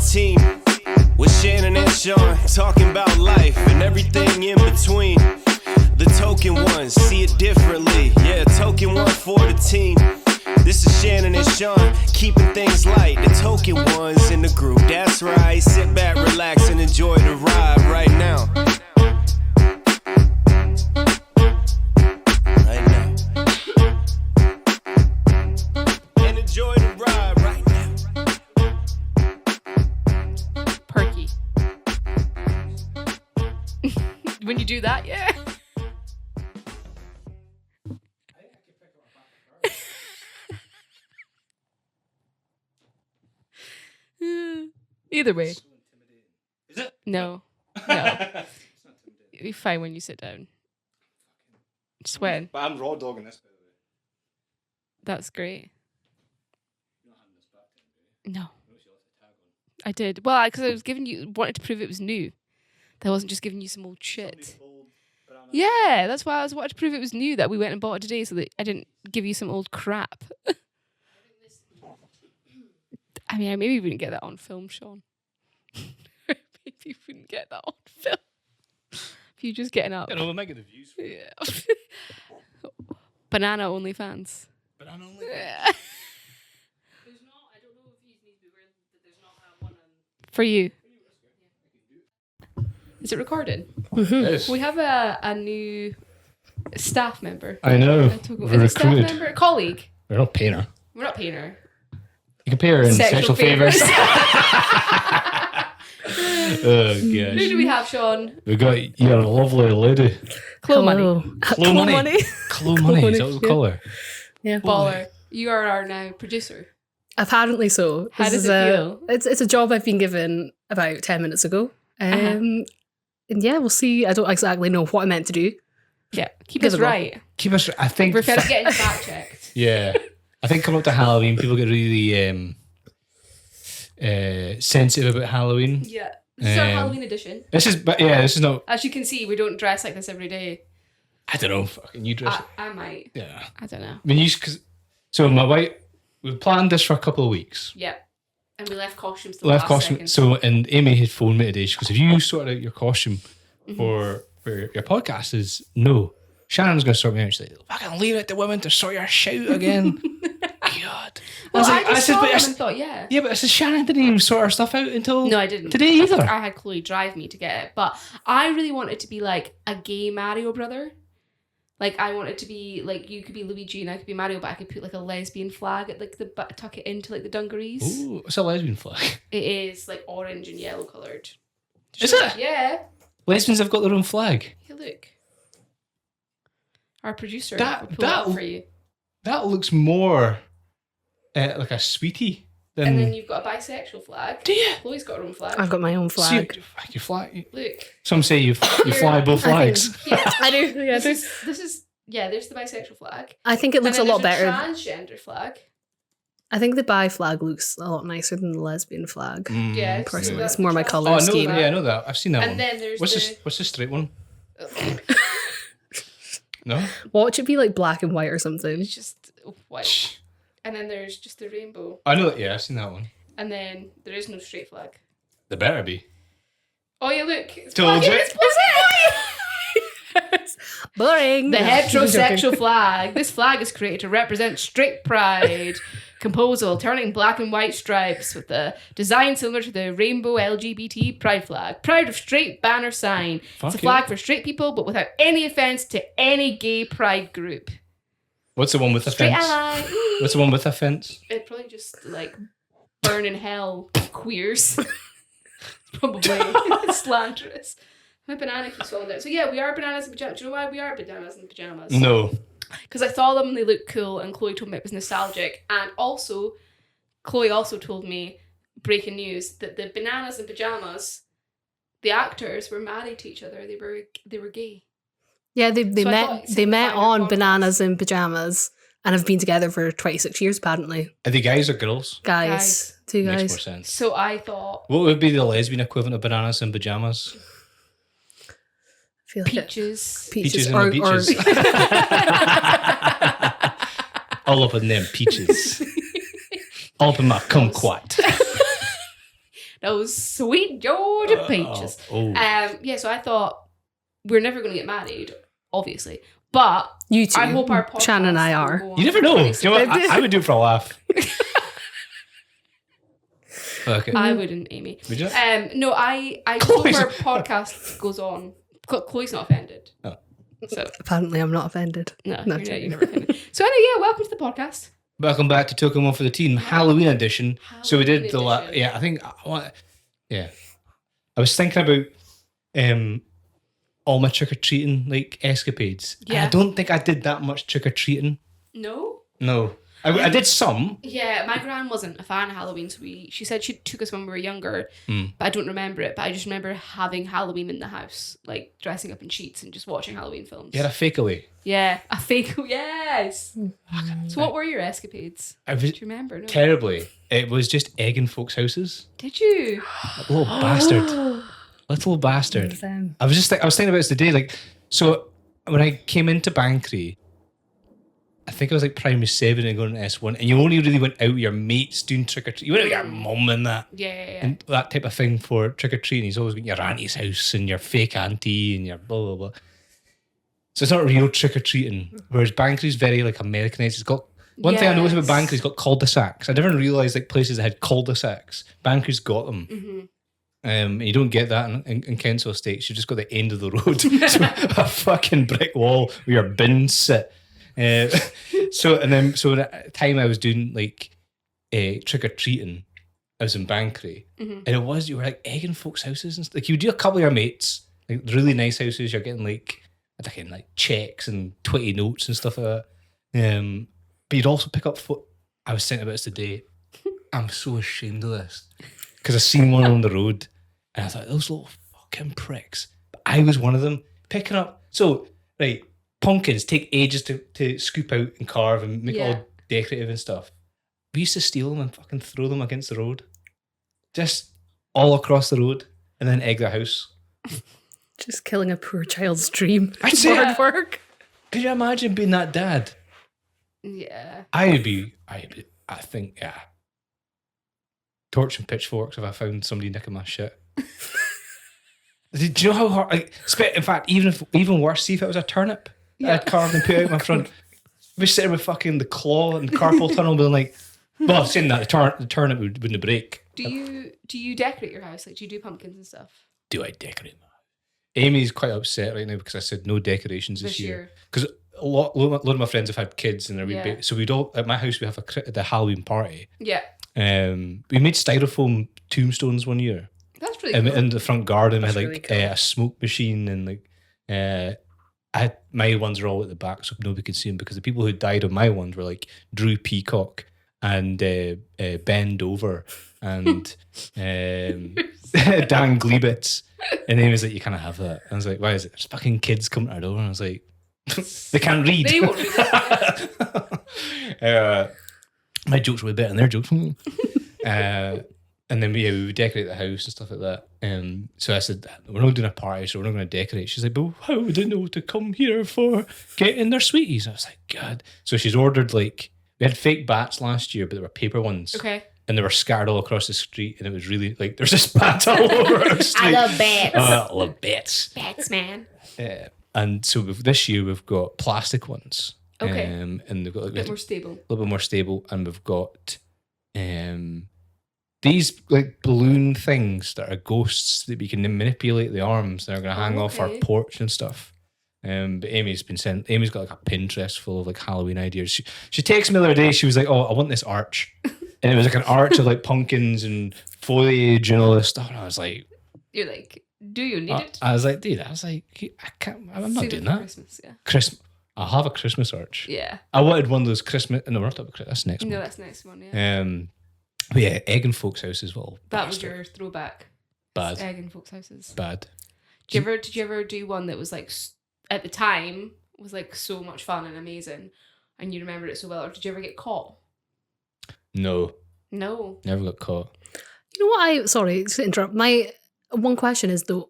team. With Shannon and Sean, talking about life and everything in between. The token ones see it differently. Yeah, token one for the team. This is Shannon and Sean, keeping things light. The token ones in the group. That's right. Sit back, relax, and enjoy the ride right now. Right now. And enjoy the ride right now. Perky. When you do that, yeah. Either way. So intimidating. Is it? No. It'll be fine when you sit down. Sweating. But I'm raw dogging this, by the way. That's great. You're not having this back then, do you? No, Notice you left the tag on. I did. Well, because I was giving you, wanted to prove it was new. That I wasn't just giving you some old shit. Somebody pulled banana. Yeah, that's why I wanted to prove it was new that we went and bought it today so that I didn't give you some old crap. I mean, I maybe wouldn't get that on film, Sean. Maybe you wouldn't get that on film. If you just getting up. I don't know, we might get the views for it. Yeah. Banana only fans. Banana only. Yeah. There's not, I don't know if you need to be aware that there's not one on. For you. Is it recorded? Yes. We have a new staff member. I know. Is it staff member? A colleague? We're not paying her. We're not paying her. You can pay her in sexual favours. Oh, Who gosh. do we have, Sean? We got your lovely lady. Chloe Money. Chloe Money. Chloe Money, is that what we call her? Yeah. Baller. You are our now producer. Apparently so. How This does is it feel? It's a job I've been given about 10 minutes ago. And yeah, we'll see. I don't exactly know what I'm meant to do. Yeah. Keep Give us it a go. right. Keep us, I think. We're kind of getting fact checked. Yeah. I think coming up to Halloween, people get really sensitive about Halloween. Yeah. This is our Um, Halloween edition. This is not, As you can see, we don't dress like this every day. I don't know, fucking you dress. I might. Yeah. I don't know. I mean, so my wife, we've planned this for a couple of weeks. Yeah. And we left costumes to the last second. So, and Amy had phoned me today. She goes, "Have you sorted out your costume for your podcast?" Is no. Shannon's going to sort me out. She's like, "Fucking leave it to women to sort your shit again." God. Well, I I just said, saw but them I and thought, yeah. yeah, but I said Shannon didn't even sort her stuff out until No, I didn't. today either. I had Chloe drive me to get it. But I really wanted to be like a gay Mario brother. Like, I wanted to be, like, you could be Luigi and I could be Mario, but I could put, like, a lesbian flag at, like, tuck it into, like, the dungarees. Ooh, it's a lesbian flag. It is, like, orange and yellow coloured. Is it? Yeah. Lesbians have got their own flag. Hey, look. Our producer That- will pull it that- up for you. That looks more like a sweetie than. And then you've got a bisexual flag. Do you? Chloe's got her own flag. I've got my own flag. See, you fly. Look. Some say you fly both flags. Yeah. I do. Yeah, I do. This is, yeah, there's the bisexual flag. I think it looks a And then lot there's better. Transgender flag. I think the bi flag looks a lot nicer than the lesbian flag. Yeah. Personally, so it's that's more my the colour Oh, I know. scheme. Yeah, I know that. I've seen that And one. then there's What's the straight one? No. Watch it be like black and white or something. It's just white. And then there's just the rainbow. I know that. Yeah, I've seen that one. And then there is no straight flag. There better be. Oh, yeah, look. It's Told black. you. It's black. Boring. The No, heterosexual I'm joking. flag. This flag is created to represent straight pride. Composed alternating black and white stripes with the design similar to the rainbow LGBT pride flag. Proud of straight banner sign. Fuck It's a it. flag for straight people, but without any offence to any gay pride group. What's the one with the Straight fence? ally. What's the one with the fence? It'd probably just like burn in hell queers. Probably slanderous. My banana keeps falling down. So yeah, we are bananas in pajamas. Do you know why we are bananas in pajamas? No. Because I saw them and they looked cool, and Chloe told me it was nostalgic. And also, Chloe also told me, breaking news, that the bananas in pajamas, the actors were married to each other. They were gay. Yeah, they So I met thought they met simplifying on your Bananas in Pajamas and have been together for 26 years apparently. Are they guys or girls? Guys. Two Makes more guys. sense. So I thought What would be the lesbian equivalent of bananas and pajamas? I feel like peaches. Peaches in the beaches. All up in them peaches. All up in my kumquat. Those sweet Georgia peaches. Yeah, so I thought we're never going to get married, obviously. But You two, I hope our podcast Shannon and I will are. go on You never for know. 26 Do you know what? I would do it for a laugh. Okay. I wouldn't, Amy. Would you? No, I hope Chloe's- our podcast goes on. Chloe's not offended. Oh. So, Apparently, I'm not offended. no, No, you're never offended. So anyway, yeah, welcome to the podcast. Welcome back to Token One for the Team Halloween edition. So we did Halloween edition. yeah, I think I was thinking about all my trick or treating like escapades. And Yeah. I don't think I did that much trick or treating. No? No, I did some. Yeah, my gran wasn't a fan of Halloween, so she said she took us when we were younger, but I don't remember it. But I just remember having Halloween in the house, like dressing up in sheets and just watching Halloween films. You had a fake away. Yeah, a fake. Yes. So what were your escapades? I was Do you remember? No. terribly. It was just egging folks' houses. Did you? Little bastard. Little bastard. I was thinking about this today. Like, so when I came into Bankery, I think I was like primary 7 and going to S1, and you only really went out with your mates doing trick or treat. You went out with your mum and that, Yeah. and that type of thing for trick or treating. He's always got your auntie's house and your fake auntie and your blah blah blah. So it's not real trick or treating. Whereas Bankery's very like Americanized. It's got one thing I noticed about Bankery's got cul-de-sacs. I never realised like places that had cul-de-sacs. Bankery's got them. Mm-hmm. And you don't get that in council estates. You just got the end of the road. So a fucking brick wall where your bins sit. So at the time I was doing like trick or treating, I was in Bankery, and you were like egging folks' houses and stuff. Like you would do a couple of your mates, like really nice houses. You're getting like checks and 20 notes and stuff like that. But you'd also pick up I was thinking about this today. I'm so ashamed of this because I seen one on the road and I thought those little fucking pricks. But I was one of them picking up. So right. Pumpkins take ages to scoop out and carve and make it all decorative and stuff. We used to steal them and fucking throw them against the road. Just all across the road and then egg their house. Just killing a poor child's dream. I'd say Hard work. Could you imagine being that dad? Yeah. I think, yeah. Torch and pitchforks if I found somebody nicking my shit. Do you know how hard? Like, in fact, even worse, see if it was a turnip that I'd carved and put out my front. We'd sit there with fucking the claw and the carpal tunnel, being like, well, saying that the turnip wouldn't break. Do you decorate your house? Like, do you do pumpkins and stuff? Do I decorate my house? Amy's quite upset right now because I said no decorations this year. Because a lot of my friends have had kids and they're wee so we don't at my house we have the Halloween party. Yeah. We made styrofoam tombstones one year. That's really cool. In the front garden, we had really like cool. a smoke machine and like my ones are all at the back so nobody could see them because the people who died on my ones were like Drew Peacock and Ben Dover and Dan Glebitz. And then he was like, you can't have that. And I was like, why is it? There's fucking kids coming to our door. And I was like, they can't read. They won't read that. My jokes were way better than their jokes. And then we would decorate the house and stuff like that. So I said, we're not doing a party, so we're not going to decorate. She's like, but how would they know to come here for getting their sweeties? I was like, God. So she's ordered we had fake bats last year, but they were paper ones. Okay. And they were scattered all across the street, and it was really there's just bats all over our street. I love bats. I love bats. Bats, man. And so this year we've got plastic ones. Okay. And they've got A bit more stable. a little bit more stable, and we've got these like balloon things that are ghosts that we can manipulate the arms. They're going to hang off our Okay. porch and stuff. But Amy's got like a Pinterest full of like Halloween ideas. She texted me the other day. She was like, "Oh, I want this arch," and it was like an arch of like pumpkins and foliage and all this stuff. And I was like, You're like, do you need it? I was like, dude, I can't. I'm not Save it doing for that. Christmas, yeah. Christmas. I'll have a Christmas arch. Yeah. I wanted one of those Christmas. No, we're not talking about Christmas. That's next No, month. that's the next one, yeah. But yeah, egg in folks' houses. Well, That was bastard. your throwback. Bad. Egg in folks' houses. Bad. Did you ever do one that was like at the time was like so much fun and amazing, and you remembered it so well, or did you ever get caught? No, No. never got caught. You know what? Sorry to interrupt. My one question is though,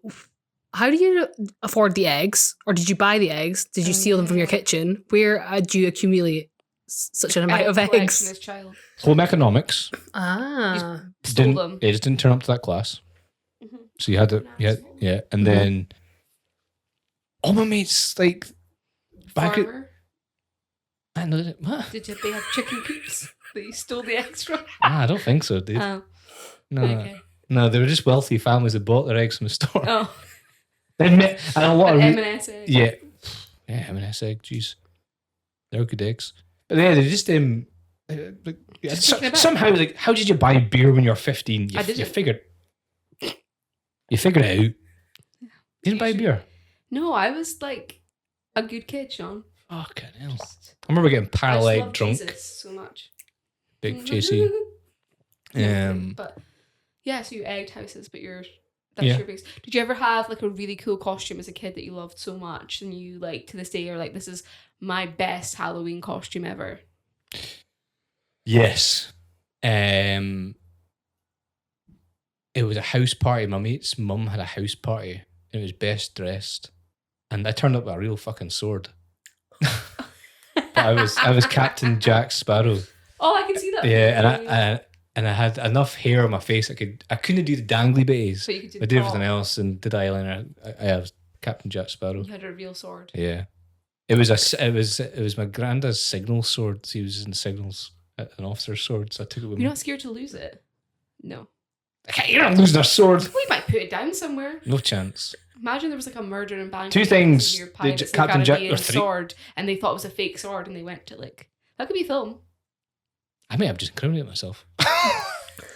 how do you afford the eggs, or did you buy the eggs? Did you steal them from your kitchen? Where did you accumulate such an amount of collection eggs. as child. Home economics. Ah. Stole them. They just didn't turn up to that class. Mhm. So you had to, yeah. And then all my mates, like, back at, Farmer. I know that, what? Did they have chicken coops that you stole the eggs from? I don't think so, dude. Oh, No, okay. no, they were just wealthy families that bought their eggs from the store. Oh, And a lot an of M&S egg. yeah, M&S egg, jeez, they're good eggs. But yeah, they just like, Just kicking about. somehow, like, how did you buy beer when you're 15? I didn't. You figured it out. You didn't buy beer. No, I was like a good kid, Sean. Fucking hell! I remember getting I just paranoid love drunk. Jesus so much. Big JC. But yeah, so you egged houses, but that's Yeah. your biggest. Did you ever have like a really cool costume as a kid that you loved so much, and you like to this day are like, this is my best Halloween costume ever? Yes. It was a house party. My mate's mum had a house party. And it was best dressed, and I turned up with a real fucking sword. But I was Captain Jack Sparrow. Oh, I can see that. Yeah, and I had enough hair on my face. I couldn't do the dangly bits. So you could do I the did top. everything else and did eyeliner. I was Captain Jack Sparrow. You had a real sword. Yeah, it was my granddad's signal sword. He was in signals, an officer's sword. So I took it with You're me. not scared to lose it? No. You're not losing a sword. We might put it down somewhere. No chance. Imagine there was like a murder in Bangkok. Two things. Your The Pirates of the Captain Jack Caribbean or three. sword, and they thought it was a fake sword, and they went to like that could be a film. I may have just incriminated myself.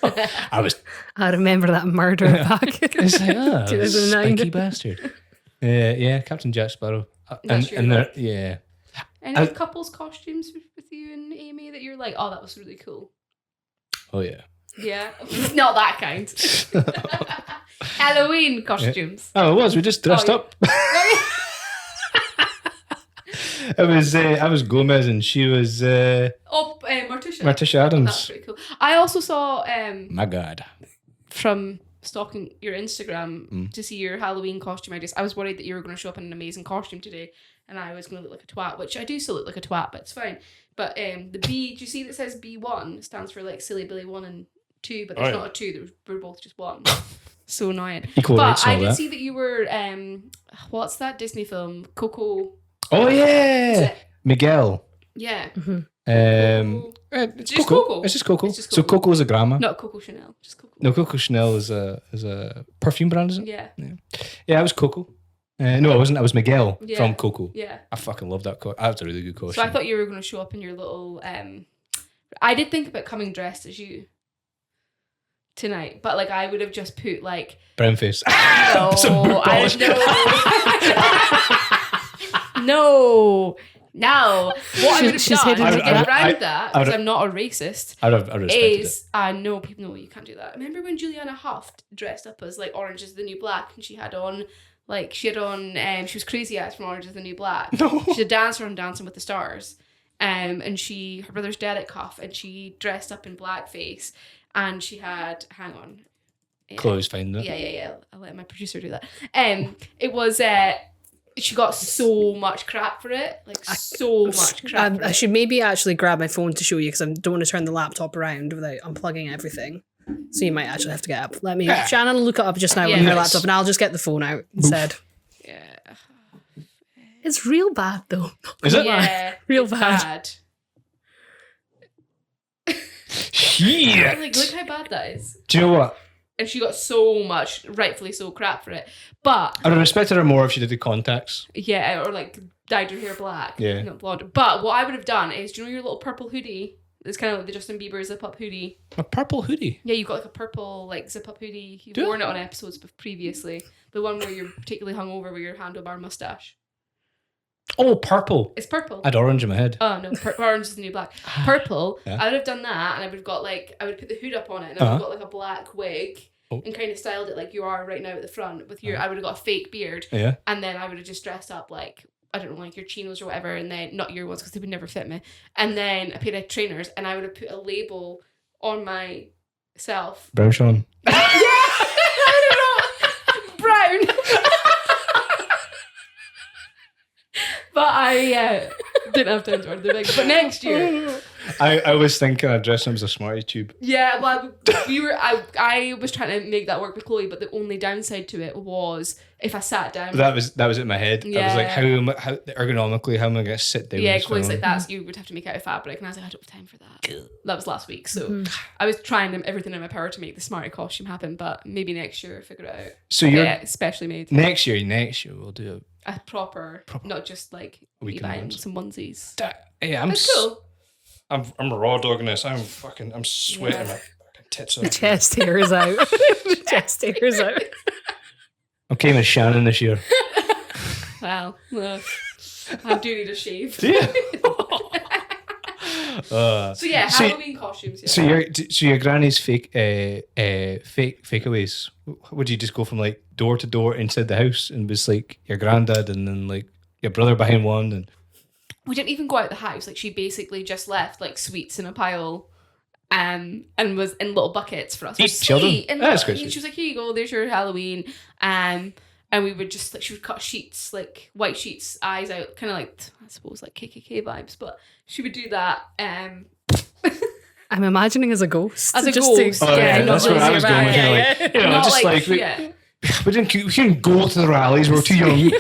I was. I remember that murder back. It's like, 2009. spiky bastard. Yeah, Captain Jack Sparrow. That's your and look. yeah. Any couples costumes with you and Amy that you're like, oh, that was really cool? Oh yeah. Yeah, not that kind. Halloween costumes. Oh, it was. We just dressed Oh, up. I was Gomez and she was Morticia. Morticia That's Adams. pretty cool. I also saw My God. from stalking your Instagram Mm. to see your Halloween costume ideas. I was worried that you were going to show up in an amazing costume today, and I was going to look like a twat, which I do still look like a twat, but it's fine. But the B, do you see that says B1? It stands for like Silly Billy 1 and 2, but there's Oh, not a 2. We're both just 1. So annoying. Equal But rights and I all did that. see that you were what's that Disney film? Coco. Oh Is yeah, it? Miguel. Yeah. It's Just Coco. Coco. It's just Coco. It's just So Coco. Coco's a grandma. Not Coco Chanel, just Coco. No, Coco Chanel is a perfume brand, isn't it? Yeah. Yeah, I was Coco. No, I wasn't. I was Miguel Yeah. from Coco. Yeah. I fucking love that. That was a really good costume. So I thought you were going to show up in your little. I did think about coming dressed as you tonight, but like I would have just put like brown face. no, no. What I would have She's done hidden to it. get around that, I because would- I'm not a racist, I'd have respected it. is no, people know you can't do that. Remember when Juliana Huff dressed up as like Orange is the New Black, and she was Crazy Eyes from Orange is the New Black. No. She's a dancer on Dancing with the Stars. And her brother's dead at Cuff, and she dressed up in blackface, and she had Chloe's finding it. yeah. I'll let my producer do that. It was she got so much crap for it, like so much crap. I should maybe actually grab my phone to show you because I don't want to turn the laptop around without unplugging everything. So you might actually have to get up. Let me, Shannon, look it up just now Yeah. on your Yes. laptop, and I'll just get the phone out instead. Yeah, It's real bad though. Is it? yeah, Real it's bad. Shit. Like, look how bad that is. Do you know what? And she got so much, rightfully so, crap for it. But I would have respected her more if she did the contacts. yeah, or like dyed her hair black, Yeah. not blonde. But what I would have done is, do you know your little purple hoodie? It's kind of like the Justin Bieber zip up hoodie. A purple hoodie. Yeah, you've got like a purple like zip up hoodie. You've Do I? worn it on episodes previously. The one where you're particularly hungover with your handlebar mustache. Oh, purple. It's purple. I had orange in my head. Oh no, orange is the new black. Purple. Yeah. I would have done that, and I would have got like I would put the hood up on it, and I would have got like a black wig, Oh. and kind of styled it like you are right now at the front with your. I would have got a fake beard, Yeah. and then I would have just dressed up like I don't know, like your chinos or whatever, and then not your ones because they would never fit me, and then a pair of trainers, and I would have put a label on myself. Brown Sean. I don't know, brown. But Didn't have time to order the big. But next year. I was thinking I'd dress him as a Smartie tube. Yeah, well, I was trying to make that work with Chloe, but the only downside to it was if I sat down. That was in my head. I was like, how ergonomically, how am I going to sit down? Yeah, Chloe's like, you would have to make it out of fabric. And I was like, I don't have time for that. That was last week. So I was trying everything in my power to make the Smartie costume happen, but maybe next year figure it out. So you're specially made. Next year we'll do a proper, not just like you buying some onesies. That's cool. I'm raw dogging this. I'm sweating my fucking tits off. The chest hair is out. The chest hair is out. I'm came as Shannon this year. Well, I do need a shave. Do you? Halloween costumes. Yeah. So your granny's fake fakeaways. Would you just go from like door to door inside the house and was like your granddad and then like your brother behind one and we didn't even go out the house. Like she basically just left like sweets in a pile, and was in little buckets for us. Children. And That's she good. was like, "Here you go. There's your Halloween." And we would just like she would cut sheets, like white sheets, eyes out, kind of like I suppose like KKK vibes. But she would do that. I'm imagining as a ghost. As a just ghost. That's where I was going. We didn't go to the rallies. We were too young. She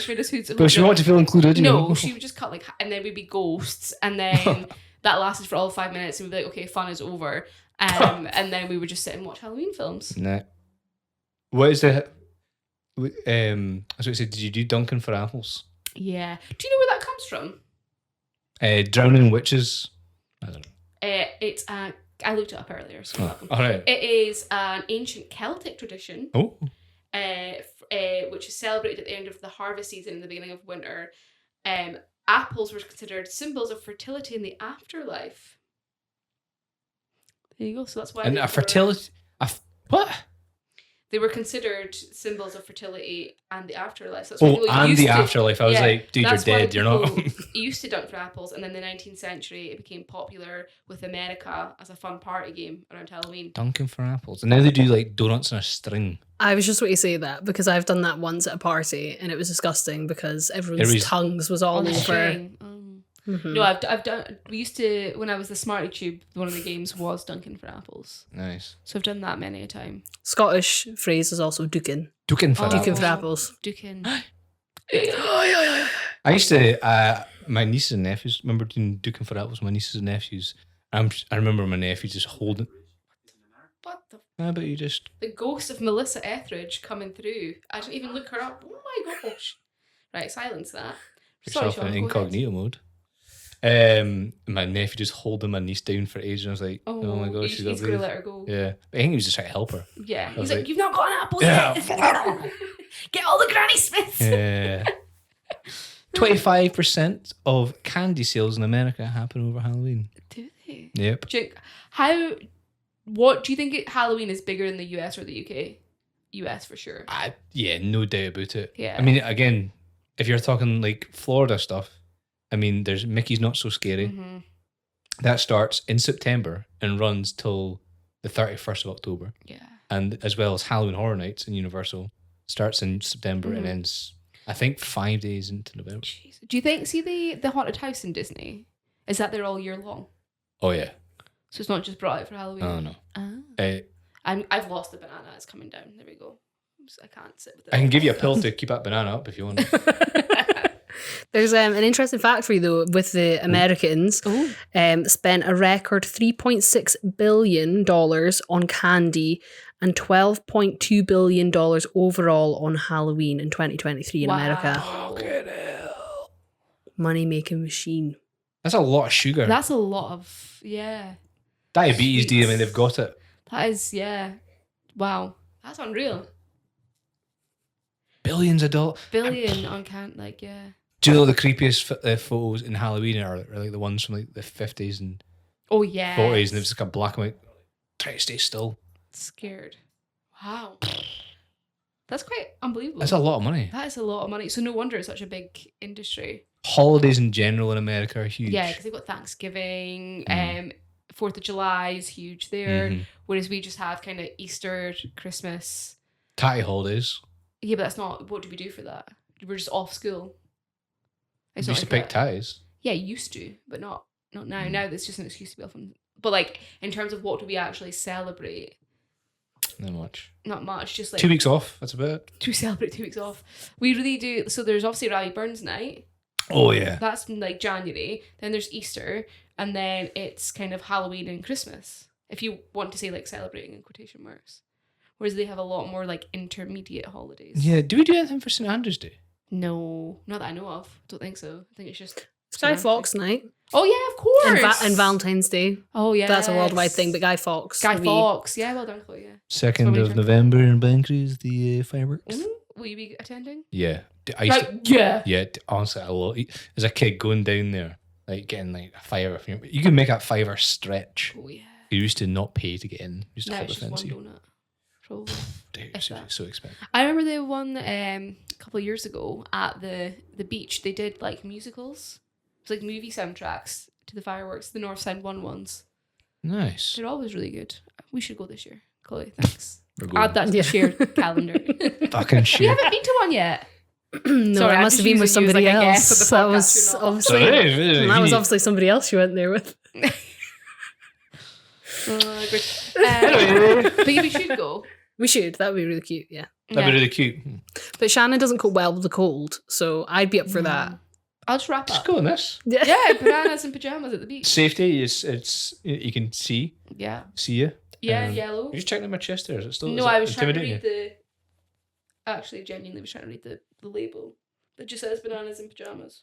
made us hoods. But she wanted to feel included. No, she would just cut like, and then we'd be ghosts, and then that lasted for all 5 minutes, and we'd be like, okay, fun is over, and then we would just sit and watch Halloween films. Nah. What is the? I was going to say, did you do Duncan for apples? Yeah. Do you know where that comes from? Drowning witches. I don't know. It's I looked it up earlier. So all right. It is an ancient Celtic tradition. Oh. Which is celebrated at the end of the harvest season and the beginning of winter. Apples were considered symbols of fertility in the afterlife. There you go. So that's why. And a fertility. What? They were considered symbols of fertility and the afterlife. So that's why people and used the to, afterlife. I was like, dude, you're dead. You're not. Used to dunk for apples, and then in the 19th century, it became popular with America as a fun party game around Halloween. Dunking for apples, and now they do like donuts on a string. I was just waiting to say that because I've done that once at a party and it was disgusting because everyone's tongues was all over. Mm-hmm. No, I've done. We used to when I was the Smartie Tube. One of the games was Dunking for apples. Nice. So I've done that many a time. Scottish phrase is also duking. Duking for apples. Duking. I used to. My nieces and nephews. Remember doing Duking for apples? My nieces and nephews. I remember my nephew just holding. What the? How about you just? The ghost of Melissa Etheridge coming through. I didn't even look her up. Oh my gosh! Right, silence that. Yourself in incognito mode. My nephew just holding my niece down for ages, and I was like, "Oh my god, she's gonna let her go." Yeah, but I think he was just trying to help her. Yeah, he's like, "You've not got an apple yet. Get all the Granny Smiths." Yeah. 25% of candy sales in America happen over Halloween. Do they? Yep. What do you think Halloween is bigger in the US or the UK? US for sure. Yeah, no doubt about it. Yeah. I mean, again, if you're talking like Florida stuff, I mean, there's Mickey's Not So Scary. Mm-hmm. That starts in September and runs till the 31st of October. Yeah. And as well as Halloween Horror Nights in Universal starts in September and ends, I think, 5 days into November. Jeez. Do you think, the haunted house in Disney, is that there all year long? Oh, yeah. So it's not just brought out for Halloween? Oh, no. I've lost the banana. It's coming down. There we go. I can't sit with it. I can give you a pill to keep that banana up if you want. There's an interesting fact for you though with the Americans. Spent a record $3.6 billion on candy and $12.2 billion overall on Halloween in 2023 in America. Money making machine. That's a lot of sugar. That's a lot of Diabetes, do you mean they've got it? That is wow. That's unreal. Billions of dollars. Billion on Do you know the creepiest photos in Halloween are like the ones from like the 50s and 40s, and it's like a black and white. Try to stay still. Scared. Wow. That's quite unbelievable. That's a lot of money. That is a lot of money. So no wonder it's such a big industry. Holidays in general in America are huge. Yeah, because they've got Thanksgiving, 4th of July is huge there, whereas we just have kind of Easter, Christmas. Tatty holidays. Yeah, but that's not, what do we do for that? We're just off school. It's You not used to like pick that. ties. Yeah, used to, but not now. Now that's just an excuse to be off. But like in terms of what do we actually celebrate? Not much. Not much. Just like 2 weeks off. That's about it. to celebrate 2 weeks off. We really do. So there's obviously Rally Burns night. Oh yeah. That's in like January. Then there's Easter, and then it's kind of Halloween and Christmas. If you want to say like celebrating in quotation marks, whereas they have a lot more like intermediate holidays. Yeah. Do we do anything for St Andrew's Day? No, not that I know of. Don't think so. I think it's just Guy Fawkes night Oh yeah, of course. and Valentine's Day. Oh yeah, That's a worldwide thing, but Guy Fawkes. Guy for me. Fawkes. Yeah, well done, Chloe. Yeah. 2nd of November in Bankery, the fireworks. Will you be attending? Yeah. I used to, Yeah. yeah. Honestly, a lot. As a kid, going down there, like getting like a fire. You can make that $5 stretch. Oh yeah. You used to not pay to get in. You used to No, hop it's the just fence. one donut. Probably. Dude, If so, that. so expensive. I remember the one a couple of years ago at the beach. They did like musicals. It's like movie soundtracks to the fireworks. The North Side ones. Nice. They're always really good. We should go this year. Chloe, thanks. We're going. Add that to the Yeah. shared calendar. Fucking We shit. haven't been to one yet. No, Sorry, it I'm must just have been with using you as, somebody like, a else. guest of the That podcast, was you're not. obviously. That was obviously somebody else you went there with. Great. But yeah, we should go. We should. That would be really cute. Yeah. That'd be really cute. But Shannon doesn't cope well with the cold, so I'd be up for that. I'll just wrap Just up. go on this. Yeah, bananas and pajamas at the beach. Safety is you can see Yeah. you. Yeah, Um, yellow. You're just checking out my chest there. Is it still? No, is it I was trying to intimidating read the. Actually, genuinely was trying to read the label that just says bananas and pajamas.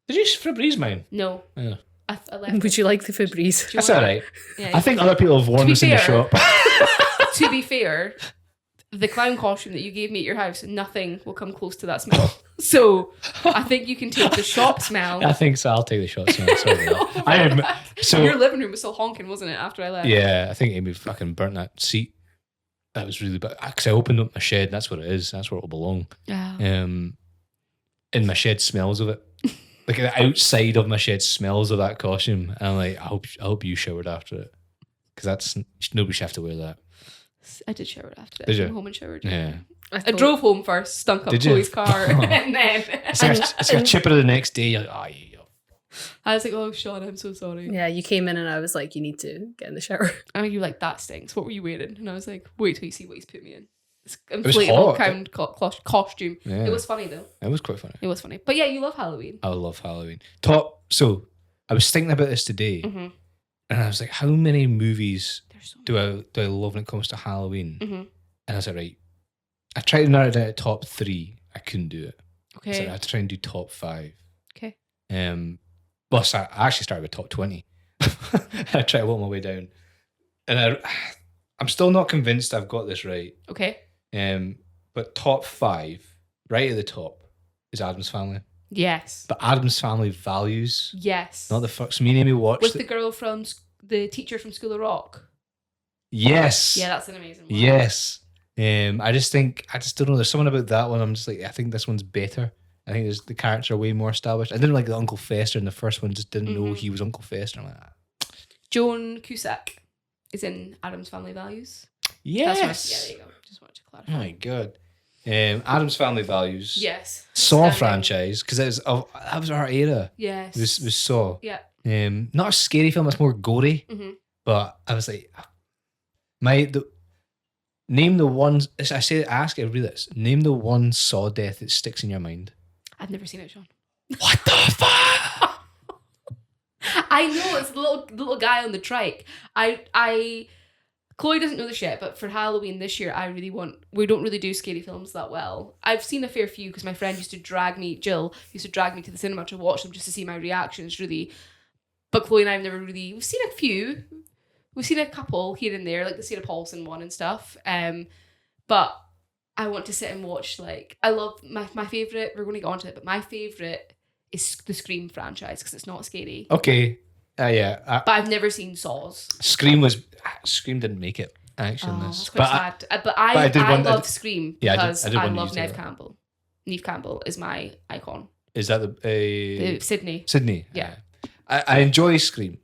Did you Febreze mine? No, Yeah. I left. Would you like the Febreze? That's all right. Yeah, I think other people have worn be this in the fair- shop. to be fair, the clown costume that you gave me at your house, nothing will come close to that smell. So I think you can take the shop smell. I think so. I'll take the shots. Man. Sorry. I am. So Your living room was still honking, wasn't it? After I left. yeah, I think Amy fucking burnt that seat. That was really bad. Because I opened up my shed. That's what it is. That's where it'll belong. Yeah. And my shed smells of it. Like the outside of my shed smells of that costume. And I'm like, I hope you showered after it. Because that's nobody should have to wear that. I did shower after that. Did I came you? home and showered. Yeah. I drove home first, stunk up Did you? Chloe's car, and then It's like a chipper the next day. You're like, oh, yeah. I was like, "Oh, Sean, I'm so sorry." Yeah, you came in and I was like, you need to get in the shower. And you were like, "That stinks. What were you wearing?" And I was like, "Wait till you see what he's put me in." This was inflatable hot. costume. Yeah. It was funny though. It was quite funny. It was funny. But yeah, you love Halloween. I love Halloween. So I was thinking about this today, Mm-hmm. and I was like, how many movies There's so do I love when it comes to Halloween? Mm-hmm. And I was like, right. I tried to narrow it down to top 3. I couldn't do it. So Okay. I had to try and do top 5. Okay. Well, so I actually started with top 20. I tried to work my way down, and I'm still not convinced I've got this right. Okay. But top 5, right at the top, is Addams Family. Yes. But Addams Family Values, Yes. not the first. Me and Amy watched With it. the girl from the teacher from School of Rock. Yes. Yeah, that's an amazing one. Yes. I just don't know. There's something about that one. I'm just like, I think this one's better. I think the characters are way more established. I didn't like the Uncle Fester in the first one. Just didn't know he was Uncle Fester. I'm like, Joan Cusack is in Addams Family Values. yes. Yeah, there you go. Just wanted to clarify. Oh my god. Addams Family Values. Yes. Saw Standing. franchise, because that was our era. Yes. It was Saw. Yeah. Not a scary film. It's more gory. Mm-hmm. But I was like, name the ones. I ask everybody this. Name the one Saw death that sticks in your mind. I've never seen it, Sean. What the fuck? I know it's the little guy on the trike. Chloe doesn't know this yet, but for Halloween this year, we don't really do scary films that well. I've seen a fair few because my friend Jill used to drag me to the cinema to watch them just to see my reactions, really. But Chloe and I have never really, we've seen a few. We've seen a couple here and there, like the Sarah Paulson one and stuff. But I want to sit and watch, like, I love my favourite, we're going to get onto it, but my favourite is the Scream franchise because it's not scary. Okay. Yeah. But I've never seen Saws. Scream didn't make it actually in this. That's quite sad. But I love Scream Yeah, because I did I want to love use Neve that. Campbell. Neve Campbell is my icon. Is that the Sydney. Sydney? Yeah. I enjoy Scream.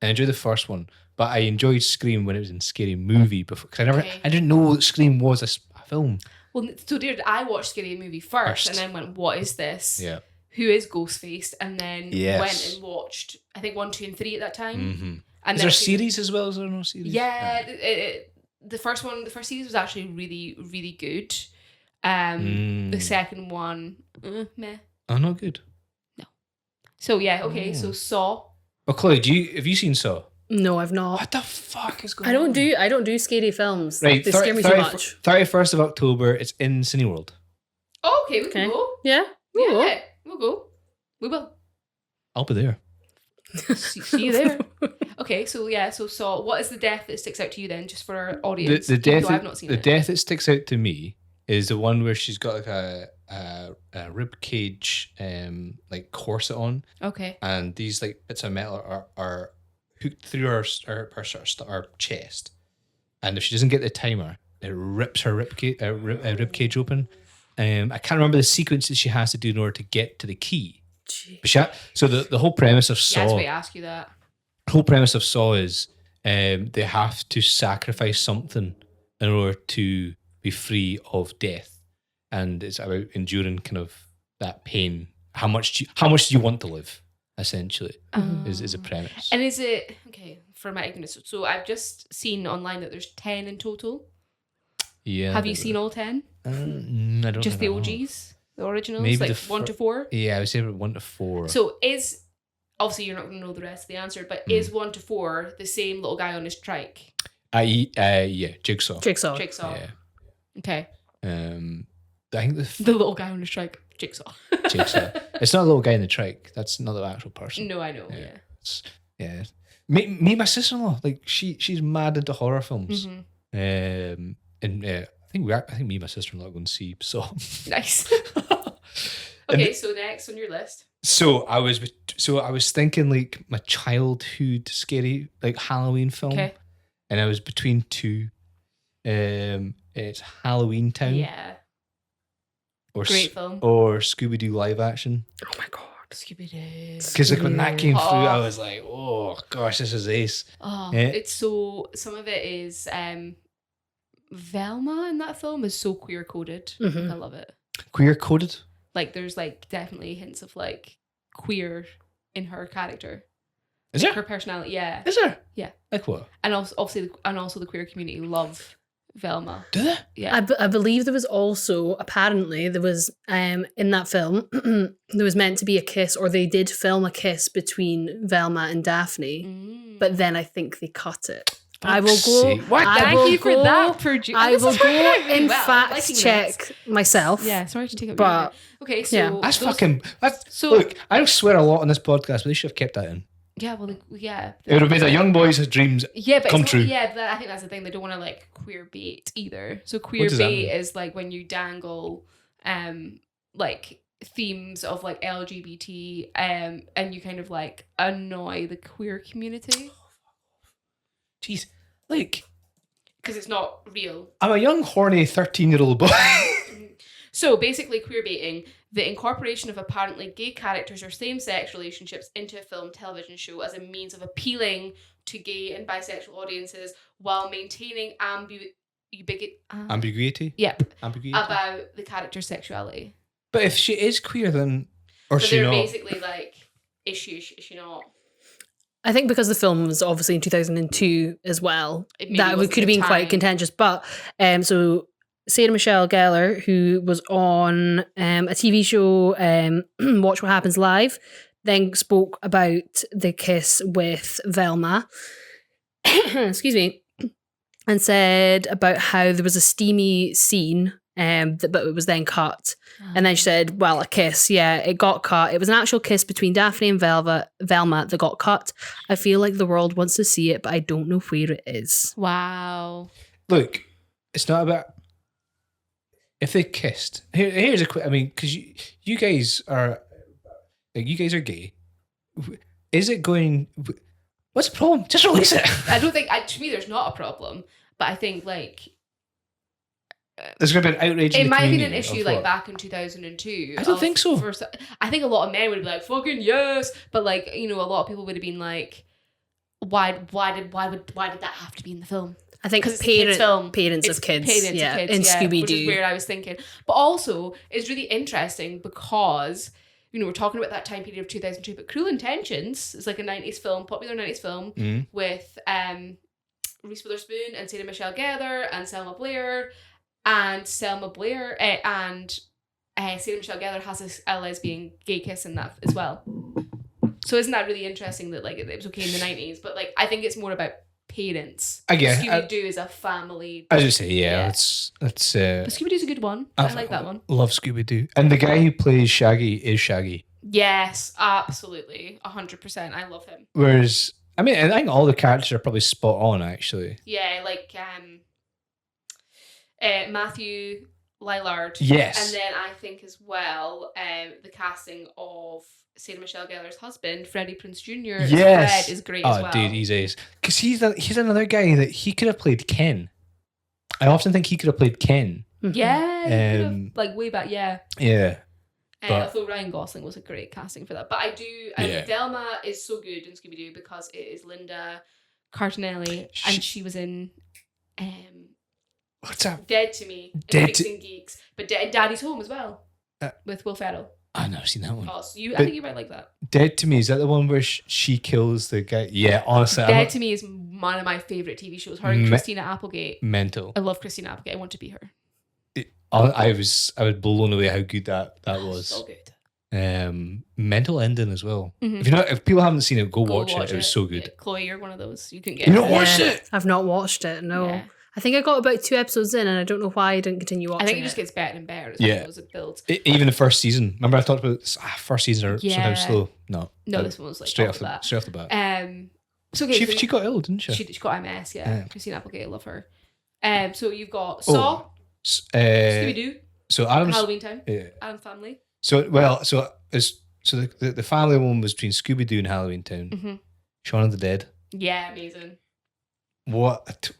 I enjoy the first one, but I enjoyed Scream when it was in Scary Movie before, because I didn't know that Scream was a film. Well, so did I watch Scary Movie first and then went, what is this? Yeah. who is Ghostface, and then Yes. went and watched, I think, 1, 2, and 3 at that time. Mm-hmm. And Is there a series as well? Is there no series? Yeah, the first series was actually really, really good. The second one, meh. Oh, not good. No. So yeah, okay. So Saw. Oh, Chloe, have you seen Saw? No, I've not. What the fuck is going I on? don't do scary films. Right, They scare me too much. 31st of October, it's in Cineworld. Oh, okay, we can go. Yeah. Yeah, we'll go. We will. I'll be there. See you there. Okay, so yeah, so Saw. What is the death that sticks out to you then, just for our audience? The death, I've not seen the it. death that sticks out to me is the one where she's got like a rib cage like corset on, Okay. and these like bits of metal are hooked through her chest, and if she doesn't get the timer, it rips her rib cage open. I can't remember the sequence that she has to do in order to get to the key. But so the whole premise of Saw. Yeah, that's why I ask you that. The whole premise of Saw is they have to sacrifice something in order to be free of death, and it's about enduring kind of that pain. How much do you want to live? Essentially, is a premise. And is it okay for my ignorance? So I've just seen online that there's 10 in total. Yeah. Have you seen all 10? I don't. Just the think I have. OGs, the originals, Maybe like the 1 to 4. Yeah, I would say 1 to 4. So is obviously you're not going to know the rest of the answer, but is 1 to 4 the same little guy on his trike? Yeah, Jigsaw. Jigsaw. Yeah. Okay. I think The little guy on his trike, Jigsaw. Jigsaw. It's not a little guy in the trike. That's not the actual person. No, I know. Yeah. Yeah. Me, my sister-in-law, like she's mad into horror films. Mm-hmm. And I think me and my sister-in-law are going to see Saw. Nice. Okay, so next on your list. So I was thinking like my childhood scary like Halloween film. Okay. And I was between two. It's Halloween Town. Yeah. Great film. Or Scooby-Doo live action. Oh my god. Scooby-Doo. Because like when that came through, I was like, oh gosh, this is ace. Oh, Yeah. it's so, some of it is Velma in that film is so queer coded. Mhm. I love it. Queer coded. Like there's like definitely hints of like queer in her character. Is Like there? her personality, yeah. Is there? Yeah. Like what? And also obviously the queer community love Velma. Do they? Yeah. I believe there was also, apparently, there was, in that film, there was meant to be a kiss, or they did film a kiss between Velma and Daphne, Mm. but then I think they cut it. I will Fuck's go. sake. What? I Thank will you for go- that, Purdue. I This will is working out go really in well. I'm fact liking check this. myself. Yeah, sorry to take up But- your okay, so yeah. That's those- fucking. So- Look, I don't swear a lot on this podcast, but they should have kept that in. yeah, well, yeah. It would have made a young boy's dreams. Yeah, but Come it's true. not, yeah, but I think that's the thing. They don't want to like queer bait either. So queer does that bait mean? is like when you dangle, like themes of like LGBT, and you kind of like annoy the queer community Jeez, like because it's not real. I'm a young, horny 13-year-old boy. So basically, queer baiting, the incorporation of apparently gay characters or same-sex relationships into a film, television show as a means of appealing to gay and bisexual audiences while maintaining Ambiguity. Yep, Ambiguity. about the character's sexuality. But if she is queer, then or So she they're not? basically like, is she not? I think because the film was obviously in 2002 as well, It maybe that wasn't could have the been quite time. contentious. But so Sarah Michelle Gellar, who was on a TV show, Watch What Happens Live, then spoke about the kiss with Velma. Excuse me. And said about how there was a steamy scene, but it was then cut. And then she said, well, a kiss, yeah, it got cut. It was an actual kiss between Daphne and Velma that got cut. I feel like the world wants to see it, but I don't know where it is. Wow. Look, it's not about if they kissed. Here's a quick. I mean, because you guys are like you guys are gay. Is it going? What's the problem? Just release it. I don't think, to me, there's not a problem, but I think like There's going to be an outrage. in it the might have been an community issue of like what? back in 2002. I don't think so. I think a lot of men would be like, fucking yes, but like, you know, a lot of people would have been like, why did that have to be in the film? I think 'Cause it's a kids' film. parents It's of kids, parents of yeah, kids, in yeah, Scooby which is Doo. weird. I was thinking, but also it's really interesting because we're talking about that time period of 2002, but Cruel Intentions is like a 90s film, popular 90s film with Reese Witherspoon and Sarah Michelle Gellar and Selma Blair. And Selma Blair and Sarah Michelle Gellar has a lesbian gay kiss in that as well. So isn't that really interesting that like it was okay in the 90s? But like I think it's more about parents. I guess Scooby-Doo is a family. I just say it's But Scooby-Doo's a good one. I like that one. Love Scooby-Doo. And the guy who plays Shaggy is Shaggy. Yes, absolutely. 100%. I love him. Whereas, I mean, I think all the characters are probably spot on, actually. Yeah, like Matthew Lillard. Yes. And then I think as well, the casting of Sarah Michelle Gellar's husband, Freddie Prinze Jr. as Yes. Fred is great as well. Oh, dude, he's ace. Because he's another guy that he could have played Ken. I often think he could have played Ken. Yeah, he could have, like way back, yeah. Yeah. Although Ryan Gosling was a great casting for that. But I do, Velma is so good in Scooby-Doo because it is Linda Cardinelli and she was in what's that? Dead to Me, Dead Freaks and Geeks, but Daddy's Home as well with Will Ferrell. I've never seen that one. Oh, so I think you might like that. Dead to Me, is that the one where she kills the guy? Yeah, honestly. Dead to Me is one of my favourite TV shows. Her and Christina Applegate. Mental. I love Christina Applegate. I want to be her. I was blown away how good that was. So good. Mental ending as well. Mm-hmm. If people haven't seen it, go watch it. It was so good. Yeah, Chloe, you're one of those. You can get. You not watched it? I've not watched it. No. Yeah. I think I got about 2 episodes in, and I don't know why I didn't continue watching. I think it just gets better and better as it builds. Even the first season. Remember I talked about first season are sometimes slow. No, this one was like straight off the bat. So okay, she got ill, didn't she? She got MS. Yeah. Christina Applegate, I love her. So you've got Saw, Scooby Doo. So Adam's Halloween Town. Yeah. Adam's Family. So the family one was between Scooby Doo and Halloween Town. Mm-hmm. Shaun of the Dead. Yeah, amazing. What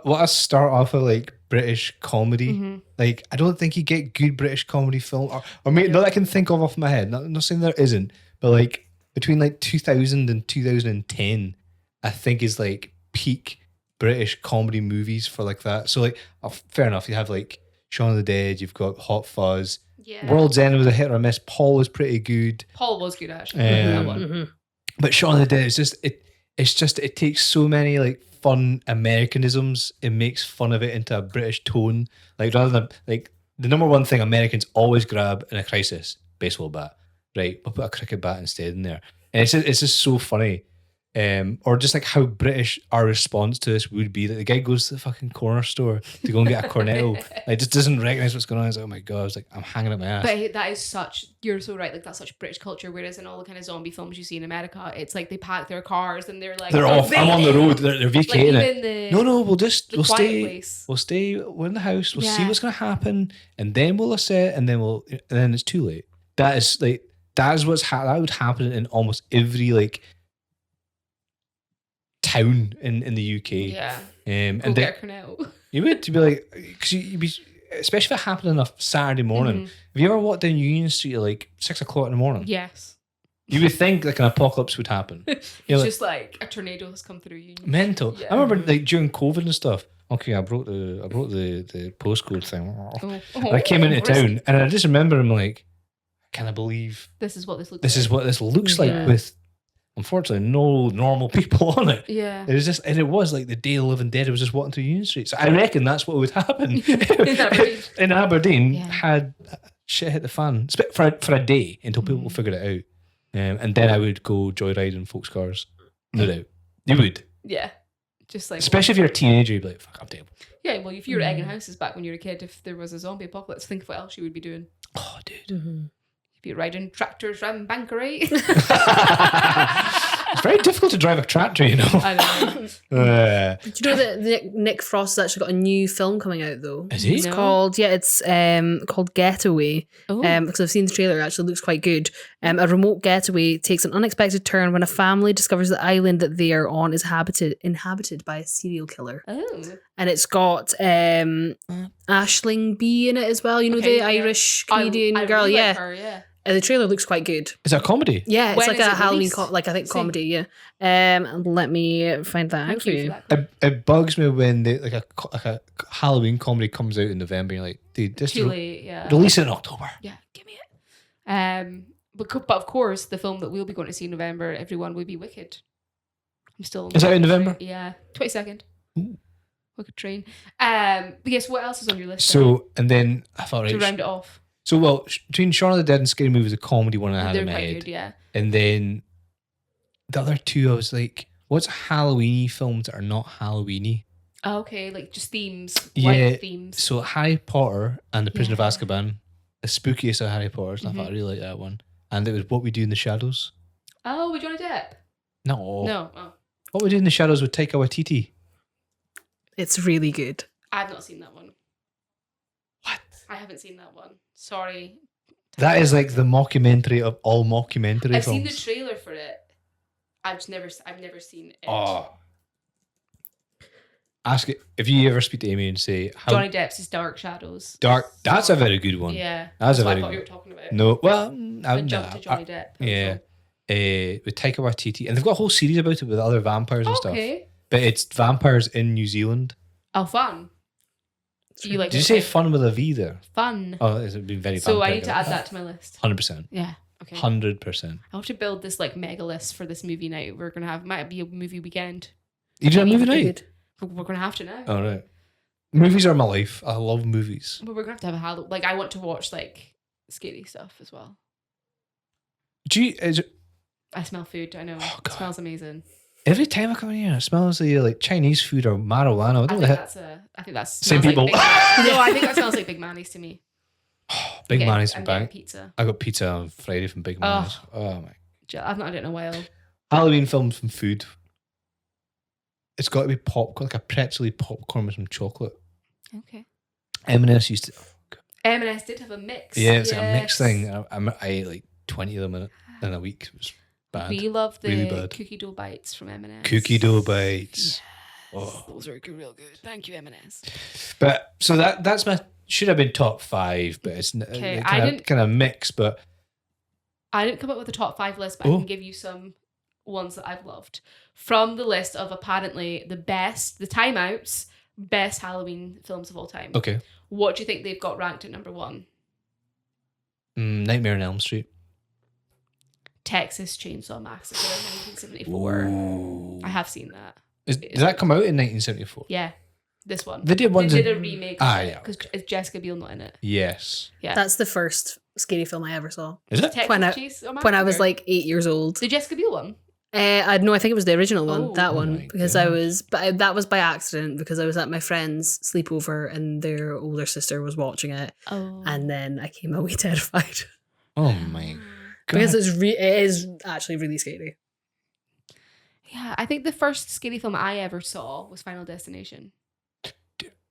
a start off of like British comedy. Mm-hmm. Like I don't think you get good British comedy film or maybe not that I can think of off my head. Not saying there isn't, but like between like 2000 and 2010, I think is like peak British comedy movies for like that. So like fair enough, you have like Shaun of the Dead, you've got Hot Fuzz. Yeah. World's End was a hit or a miss. Paul was pretty good. Paul was good actually. That one. But Shaun of the Dead is it takes so many like fun Americanisms, it makes fun of it into a British tone. Like rather than like the number one thing Americans always grab in a crisis, baseball bat. Right, we'll put a cricket bat instead in there. And it's just so funny. Or just like how British our response to this would be that the guy goes to the fucking corner store to go and get a cornetto, like just doesn't recognise what's going on. He's like, oh my god, I was like, I'm hanging up my ass. But that is you're so right, like that's such British culture, whereas in all the kind of zombie films you see in America, it's like they pack their cars and they're like, they're off, I'm on the road, they're vacating like it. No, we'll stay place. We're in the house, we'll see what's going to happen, and then we'll assess, and then it's too late. That is that would happen in almost every like town in the UK. Yeah. And go get a cornetto. You would to be like, because you'd be, especially if it happened on a Saturday morning. Have you ever walked down Union Street at like 6 o'clock in the morning? Yes. You would think like an apocalypse would happen. It's just like a tornado has come through Union. Mental. Yeah. I remember like during COVID and stuff. Okay, I brought the postcode thing. And I came into town and I just remember I'm like, can I believe this is what this looks like? This is what this looks like with, unfortunately, no normal people on it. Yeah. It was just, and it was like the Day of the Living Dead. It was just walking through Union Street. So I reckon that's what would happen in Aberdeen. Had shit hit the fan for a day until people figured it out. And then I would go joyriding folks' cars. No doubt. You would. Yeah. Just like, especially if you're a teenager, you'd be like, fuck, I'm dead. Yeah, well, if you were egging houses back when you were a kid, if there was a zombie apocalypse, think of what else you would be doing. Oh, dude. Be riding tractors around Bankery. It's very difficult to drive a tractor, you know. I know. Do you know that Nick Frost has actually got a new film coming out though? Is he? It's called called Getaway. Because I've seen the trailer, it actually looks quite good. A remote getaway takes an unexpected turn when a family discovers the island that they are on is inhabited by a serial killer. Oh. And it's got Aisling Bea in it as well. You know, the Irish comedian girl. Really yeah. like her, yeah. The trailer looks quite good. Is that a comedy? Yeah, it's When like is a it Halloween, released? I think comedy. Yeah. Let me find that out for you. It bugs me when like a Halloween comedy comes out in November. You're like, dude, this Too late. Yeah. release it in October. Yeah, give me it. but of course, the film that we'll be going to see in November, everyone, will be Wicked. I'm still. Is that in November? Yeah, 22nd. Ooh. Wicked train. But yes, what else is on your list? So, and then I thought, to right, round it off. so well, between Shaun of the Dead and Scary Movie was a comedy one I had They're in my quite head. good, yeah. And then the other two, I was like, what's Halloween-y films that are not Halloween-y? Oh, okay, like just themes, Yeah, white themes. So Harry Potter and the Prisoner Yeah. of Azkaban, the spookiest of Harry Potters, and I thought I really liked that one. And it was What We Do in the Shadows. Oh, with Johnny Depp? No. No. Oh, What We Do in the Shadows with Taika Waititi. It's really good. I've not seen that one. What? I haven't seen that one. Sorry. That is like the mockumentary of all mockumentary I've films. seen the trailer for it. I've never seen it. Oh. Ask it if you ever speak to Amy and say how Johnny Depp's is Dark Shadows. dark. That's a very good one. Yeah, That's a what very I thought good you were talking about. No, well, I jumped to Johnny Depp. yeah, with Taika Waititi, and they've got a whole series about it with other vampires and stuff. Okay. But it's vampires in New Zealand. Oh, fun. You like? Did you it? say fun with a V there? Fun? Oh, it's been very. So I need to add that to my list. 100%. Yeah. Okay. 100%. I'll have to build this like mega list for this movie night. We're gonna have might be a movie weekend. You doing a movie night? We're gonna have to now. All right. Movies are my life. I love movies. But we're gonna have to have a Halloween. Like I want to watch like scary stuff as well. I smell food. I know. Oh, It God. smells amazing. Every time I come in here, it smells like Chinese food or marijuana. I think that's Same smells like people. no, I think that smells like Big Manny's to me. Big I'm Manny's getting- from I'm getting Bank. pizza. I got pizza on Friday from Big Manny's. Oh my. I've not had it in a while. Halloween films from food. It's got to be popcorn, like a pretzely popcorn with some chocolate. Okay. M&S used to. M&S did have a mix. Yeah, it's like a mixed Yes. thing. I ate like 20 of them in a week. It was bad. We love the Really bad. cookie dough bites from M&S. Cookie dough bites. Oh, those are real good. Thank you, M&S. But so that's my should have been top 5, but it's Okay, I didn't- kind of mix. But I didn't come up with a top 5 list, but I can give you some ones that I've loved from the list of apparently the timeouts, best Halloween films of all time. okay, What do you think they've got ranked at number 1? Nightmare on Elm Street. Texas Chainsaw Massacre, 1974. Ooh. I have seen that. Did that come out in 1974? Yeah, this one. They did ones They did in- a remake. yeah, Because is Jessica Biel not in it? Yes. Yeah. That's the first scary film I ever saw. Is it? Texas when I- Chainsaw When I was Massacre. like 8 years old. The Jessica Biel one. I think it was the original one, Oh. that Oh one, my because gosh. that was by accident because I was at my friend's sleepover and their older sister was watching it, Oh. and then I came away terrified Oh my because god. it is actually really scary. Yeah, I think the first scary film I ever saw was Final Destination.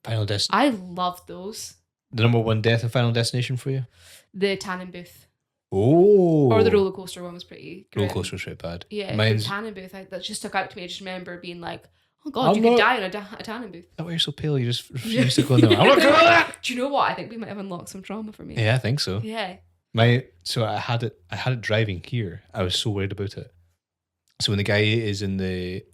Final Destination. I loved those. The number 1 death in Final Destination for you? The Tannin Booth. Oh. Or the roller coaster one was pretty good. Roller coaster was really bad. Yeah, Mine's. the Tannin Booth. That just stuck out to me. I just remember being like, oh God, I'm you could not- die in a Tannin Booth. Oh, you're so pale. You just refuse to go in there. I'm not going to that. Do you know what? I think we might have unlocked some trauma for me. Yeah, I think so. Yeah. So I had it driving here. I was so worried about it. So when the guy is in the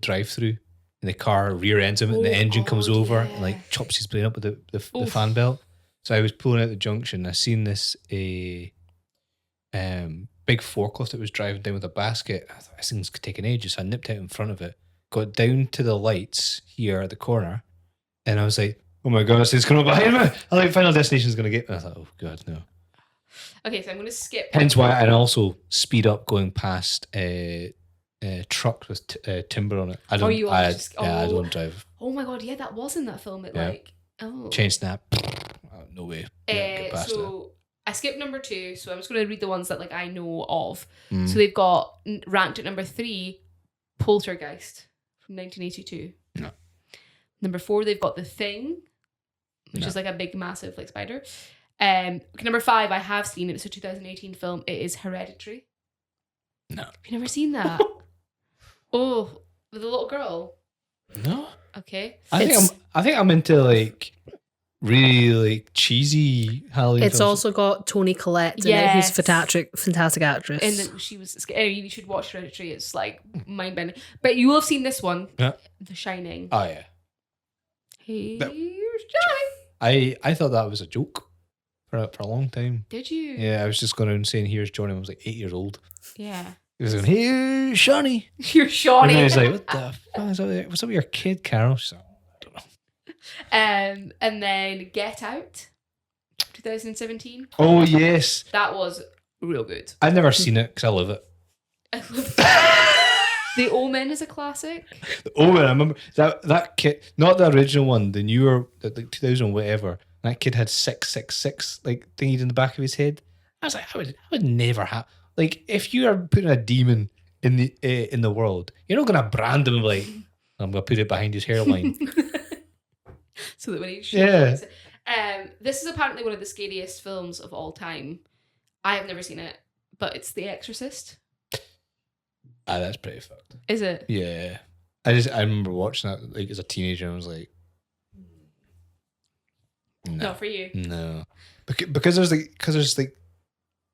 drive-through and the car rear ends him and the Oh, engine comes God, over yeah. and like chops his brain up with the Oof. fan belt. So I was pulling out the junction. I seen this big forklift that was driving down with a basket. I thought this thing's taking ages. So I nipped out in front of it, got down to the lights here at the corner, and I was like, "Oh my gosh, it's coming up behind me!" I like Final Destination's gonna get me. I thought, "Oh god, no." Okay, so I'm going to skip. Hence why, and also speed up going past trucks with timber on it. I don't. you I, want to just- I oh. don't drive. Oh my God, yeah, that was in that film. It Yeah. oh. Chain snap. No way. Yeah, get past So I skipped number 2, so I'm just going to read the ones that like I know of. that. So they've got ranked at number 3, Poltergeist from 1982. No. Number 4, they've got The Thing, which No. is like a big, massive like spider. Okay, number 5, I have seen it. It's a 2018 film. It is Hereditary. No. Have you never seen that? Oh, with the little girl. No. Okay. I think I'm into like really like cheesy Halloween. It's films. also got Toni Collette in it, Yes. who's fantastic actress. And then she was scary. You should watch Hereditary. It's like mind bending. But you will have seen this one. Yeah. The Shining. Oh yeah. Here's But- Johnny. I thought that was a joke for a long time. Did you? Yeah, I was just going around saying, "Here's Johnny." I was like 8 years old. Yeah. He was going, "Hey, Shawnee." You're Shawnee. And then he's like, "What the fuck is that? What's up with your kid, Carol?" She's like, I don't know. And then Get Out, 2017. Oh yes, That was real good. I've never seen it because I love it. I love The Omen is a classic. Oh, man, I remember that kid, not the original one, the newer, like 2000 whatever. That kid had 666 like thingies in the back of his head. I was like, I would never have, like, if you are putting a demon in the world, you're not gonna brand him like, I'm gonna put it behind his hairline. So that when he Yeah. this is apparently one of the scariest films of all time. I have never seen it, but it's The Exorcist. That's pretty fucked. Is it? Yeah, I remember watching that like as a teenager, and I was like, no, Not for you. no, because there's like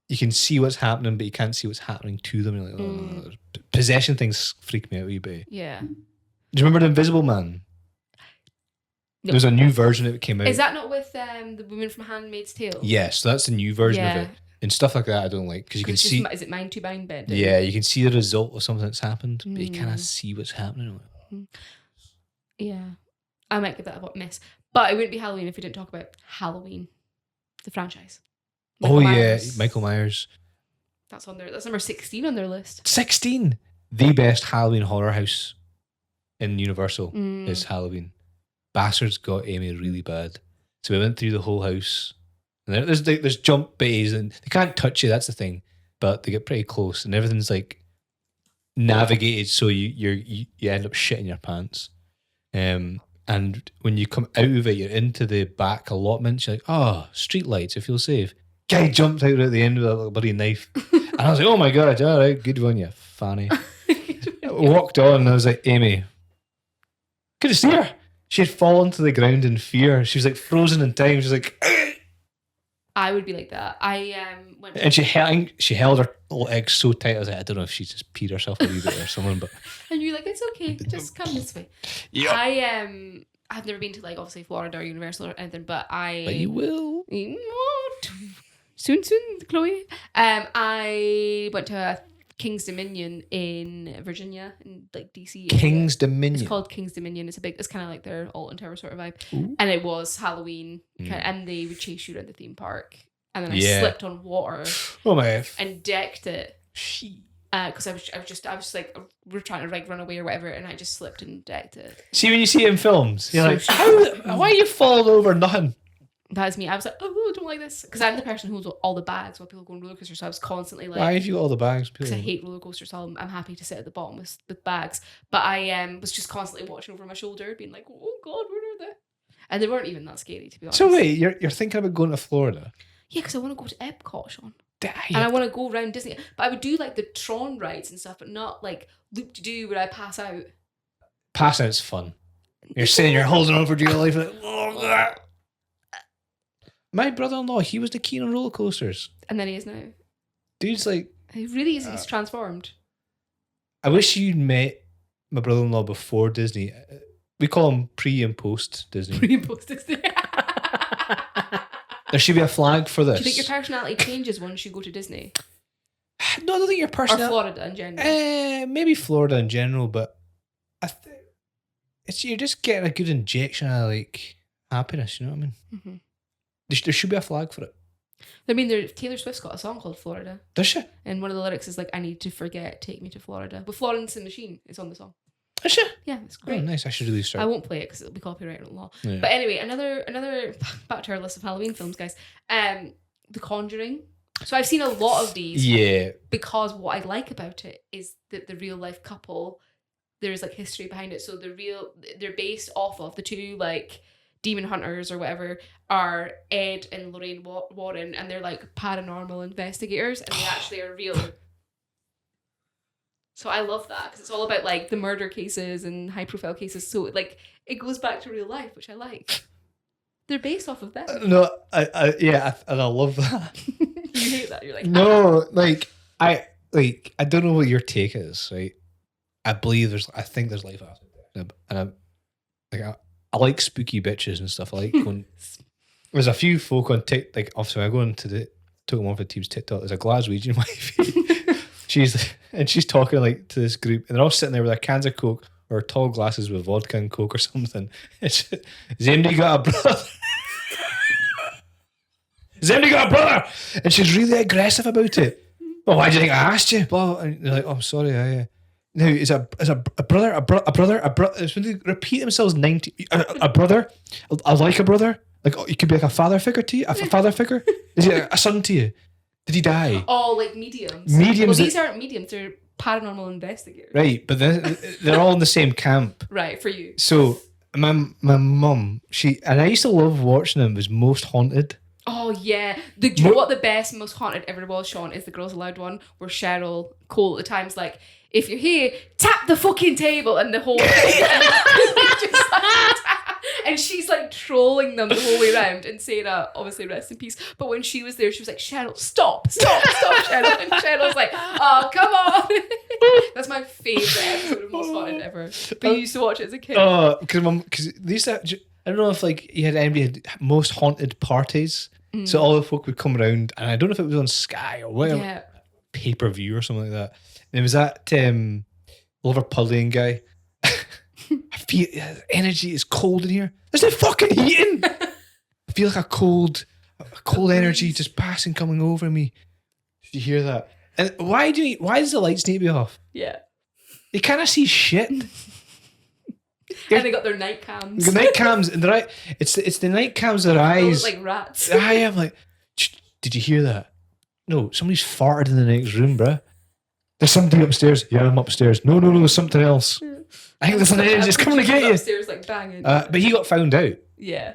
you can see what's happening, but you can't see what's happening to them. You're like, oh, possession things freak me out a wee bit. Yeah. Do you remember The Invisible Man? No. There's a new version that came out. Is that not with the woman from Handmaid's Tale? Yes, so that's the new version Yeah. of it. And stuff like that I don't like because you can It's see. just, is it mind to mind bed? Yeah, you can see the result of something that's happened, but you kind of see what's happening. Yeah. I might give that a miss. But it wouldn't be Halloween if we didn't talk about Halloween, the franchise. Michael Myers. Michael Myers. That's number 16 on their list. 16. The best Halloween horror house in Universal is Halloween. Bastards got Amy really bad. So we went through the whole house. And there's jump bays and they can't touch you, that's the thing. But they get pretty close and everything's like navigated so you end up shitting your pants. And when you come out of it, you're into the back allotments, you're like, oh, street lights, I feel safe. Guy jumped out at the end with a little bloody knife. And I was like, oh my God, all right, good one, you fanny. I walked on and I was like, Amy, could have seen her. She had fallen to the ground in fear. She was like frozen in time. She was like, I would be like that. I went and she held her little eggs so tight. I was like, I don't know if she just peed herself a wee bit or something, but and you're like, it's okay, just come this way. yeah, I've never been to like obviously Florida or Universal or anything, but you will. Soon, Chloe. I went to a King's Dominion in Virginia, in like DC. King's Dominion. It's called King's Dominion. It's kind of like their Alton Tower sort of vibe. Ooh. And it was Halloween, and they would chase you around the theme park. And then I slipped on water. Oh my! And decked it. Because I was just like, we were trying to like run away or whatever, and I just slipped and decked it. See, when you see it in films, you're like, why are you falling over nothing? That's me. I was like, oh, I don't like this. Because I'm the person who holds all the bags while people go on roller coasters. So I was constantly like, why have you got all the bags? Because I hate roller coasters, so I'm happy to sit at the bottom with bags. But I was just constantly watching over my shoulder, being like, oh God, where are they? And they weren't even that scary, to be honest. So wait, you're thinking about going to Florida? Yeah, because I want to go to Epcot, Sean. And I want to go around Disney. But I would do like the Tron rides and stuff, but not like loop-de-doo where I pass out. Pass out's fun. You're sitting, you're holding on for dear life. Like, oh, my brother-in-law, he was the keen on roller coasters. And then he is now. Dude's like... He really is. He's transformed. I wish you'd met my brother-in-law before Disney. We call him pre and post Disney. Pre and post Disney. There should be a flag for this. Do you think your personality changes once you go to Disney? No, I don't think your personality... Or Florida in general? Maybe Florida in general, but you're just getting a good injection of like happiness, you know what I mean? Mm-hmm. There should be a flag for it. I mean, Taylor Swift's got a song called Florida. Does she? And one of the lyrics is like, I need to forget, take me to Florida. With Florence and the Machine, it's on the song. Is she? Yeah, it's great. Oh, nice. I should really start. I won't play it because it'll be copyright law. Yeah. But anyway, another back to our list of Halloween films, guys. The Conjuring. So I've seen a lot of these. Yeah. Because what I like about it is that the real life couple, there's like history behind it. So they're based off of the two like demon hunters or whatever are Ed and Lorraine Warren, and they're like paranormal investigators, and they actually are real. So I love that because it's all about like the murder cases and high profile cases. So like it goes back to real life, which I like. They're based off of that. No, and I love that. You hate that. You're like, no, I don't know what your take is, right? I think there's life after death, and I like spooky bitches and stuff. I like going. There's a few folk on TikTok, like obviously I go into the Token One for Team's TikTok, there's a Glaswegian wife. she's talking like to this group and they're all sitting there with their cans of Coke or tall glasses with vodka and Coke or something. Has anybody got a brother? Has anybody got a brother? And she's really aggressive about it. Well, why do you think I asked you? Blah, and they're like, oh, I'm sorry. Now, is a brother, a brother. It's when they repeat themselves 90. A brother. I like a brother. Like, oh, it could be like a father figure to you. A father figure. Is he a son to you? Did he die? Oh, like mediums. Mediums. Well, these aren't mediums. They're paranormal investigators. Right, but they're all in the same camp. Right, for you. So my mum, and I used to love watching them. Was Most Haunted. Oh yeah, do you know what the best, most haunted ever was, Sean? Is the Girls Aloud one where Cheryl Cole at the time's like, if you're here, tap the fucking table, and the whole thing. And she's like trolling them the whole way around, and Sarah, obviously rest in peace, but when she was there she was like, Cheryl, stop Cheryl, and Cheryl's like, oh come on. That's my favourite episode of Most Haunted ever, but you used to watch it as a kid. Because these I don't know if like you had anybody had Most Haunted parties, so all the folk would come around, and I don't know if it was on Sky or whatever, pay-per-view or something like that. And it was that Liverpudlian guy. I feel energy is cold in here. There's no fucking heating. I feel like a cold energy just passing, coming over me. Did you hear that? And why does the lights need to be off? Yeah. They can't see shit. And they got their night cams. The night cams, and it's the night cams. Their eyes, like rats. I am like, did you hear that? No, somebody's farted in the next room, bruh. There's somebody upstairs. Yeah, I'm upstairs. No, there's something else. I think there's an energy. It's coming to get you. Upstairs, like banging. But he got found out. Yeah.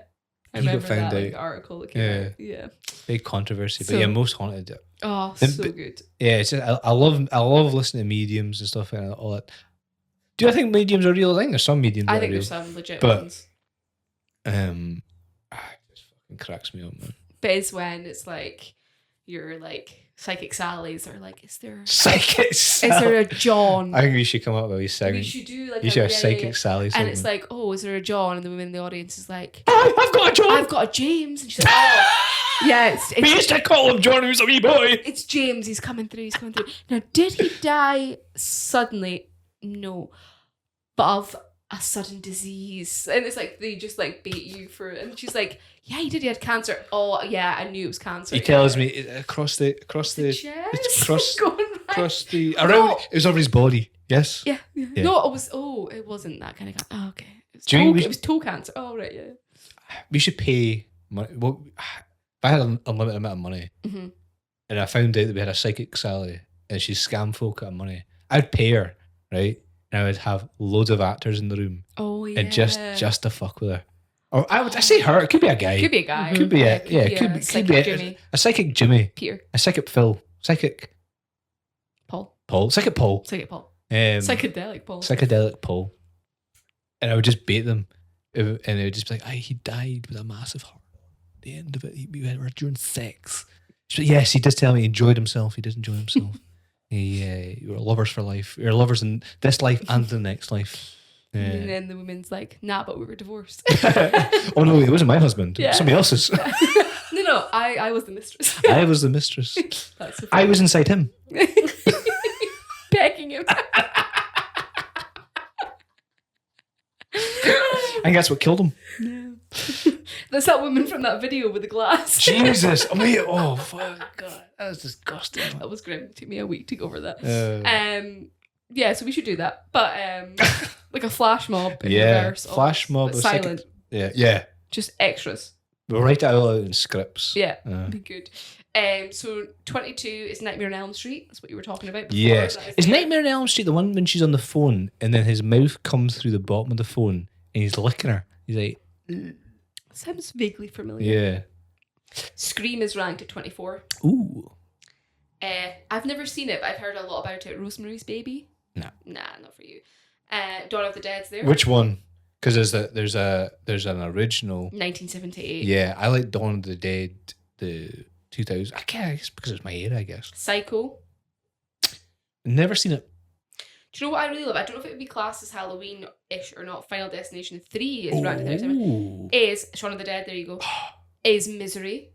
I He got remember found that like, out. article that came out. Yeah. Big controversy. So- But yeah, Most Haunted. Oh, so good. Yeah, it's just, I love listening to mediums and stuff and all that. Do I think mediums are real? I think there's some mediums that I are think real. there's some legit But- ones. It just fucking cracks me up, man. But it's when it's like you're like psychic Sally's or like, is there Psychic is there a John? I think we should come up with a We segment. should do like You should have yeah, Psychic yeah. Sally And segment. it's like, oh, is there a John? And the woman in the audience is like, I've got a John! I've got a James. And she's like, oh, yeah, We used to call him John, who's a wee boy. it's James. He's coming through. Now, did he die suddenly? No. But of a sudden disease. And it's like, they just like bait you for it. And she's like, yeah, he did. He had cancer. Oh, yeah, I knew it was cancer. He tells me across the chest. it's across Going right. across the around. No. It was over his body. Yes. Yeah. Yeah. No, it wasn't that kind of cancer. Oh, okay. Do you think It was toe cancer. Oh, right, yeah. We should pay money. Well, if I had an unlimited amount of money, Mhm. and I found out that we had a psychic Sally, and she scammed folk out of money, I'd pay her, right? And I would have loads of actors in the room, Oh, yeah. and just to fuck with her. Or I say her. It could be a guy. Could be a guy. Could be a Could could be psychic Jimmy. a psychic Jimmy, Peter. a psychic Phil, psychic Paul. psychic Paul, Psychic Paul. psychedelic Psychedelic Paul. Paul, and I would just bait them, and it would just be like, he died with a massive heart. At the end of it, we were during sex. She's like, yes, he did tell me he enjoyed himself. He did enjoy himself. You were lovers for life. You're lovers in this life and the next life. And then the woman's like, nah, but we were divorced. Oh no, it wasn't my husband. Yeah. Somebody else's. No, I was the mistress. I was the mistress. That's the I was inside him. Pecking him. I think that's what killed him. Yeah. That's that woman from that video with the glass. Jesus. Oh, fuck. God. That was disgusting. That was grim. It took me a week to go over that. Yeah, So we should do that. But like a flash mob in yeah. reverse. Flash mob. But was silent. Yeah. Just extras. We'll write it all out in scripts. Yeah. Be good. So 22 is Nightmare on Elm Street. That's what you were talking about before. Yes. That Is the- Nightmare on Elm Street the one when she's on the phone and then his mouth comes through the bottom of the phone and he's licking her? He's like, Sounds vaguely familiar. yeah. Scream is ranked at 24. Ooh. I've never seen it, but I've heard a lot about it. Rosemary's Baby? No. Nah, not for you. Dawn of the Dead's there. Which one? Because there's an original. 1978. Yeah, I like Dawn of the Dead, the 2000. I guess because it's my era, I guess. Psycho. Never seen it. Do you know what I really love? I don't know if it would be classed as Halloween-ish or not. Final Destination 3 is ranked at 37. Ooh. Is Shaun of the Dead. There you go. is Misery.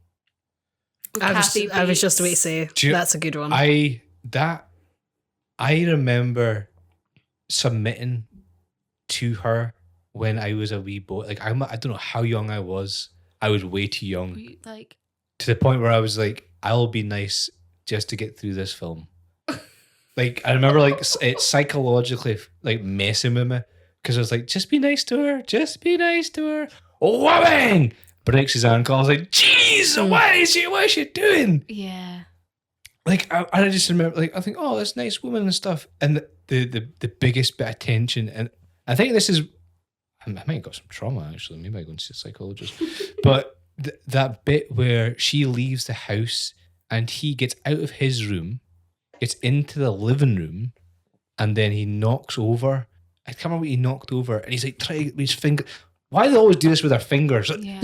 With I Kathy was just about to Bates. say, Do you- that's a good one. I remember submitting to her when I was a wee boy. Like I don't know how young I was. I was way too young Were you, like, to the point where I was like, I'll be nice just to get through this film. Like I remember like it psychologically like messing with me because I was like, just be nice to her. Just be nice to her. Whopping! Breaks his ankle. I was like, jeez, what is she doing? yeah. Like I just remember, like I think, oh, that's a nice woman and stuff, and the biggest bit of tension, and I think this is, I might have got some trauma actually. Maybe I go and see a psychologist, but that bit where she leaves the house and he gets out of his room, gets into the living room, and then he knocks over. I can't remember what he knocked over, and he's like trying with his finger. Why do they always do this with their fingers? Like, Yeah.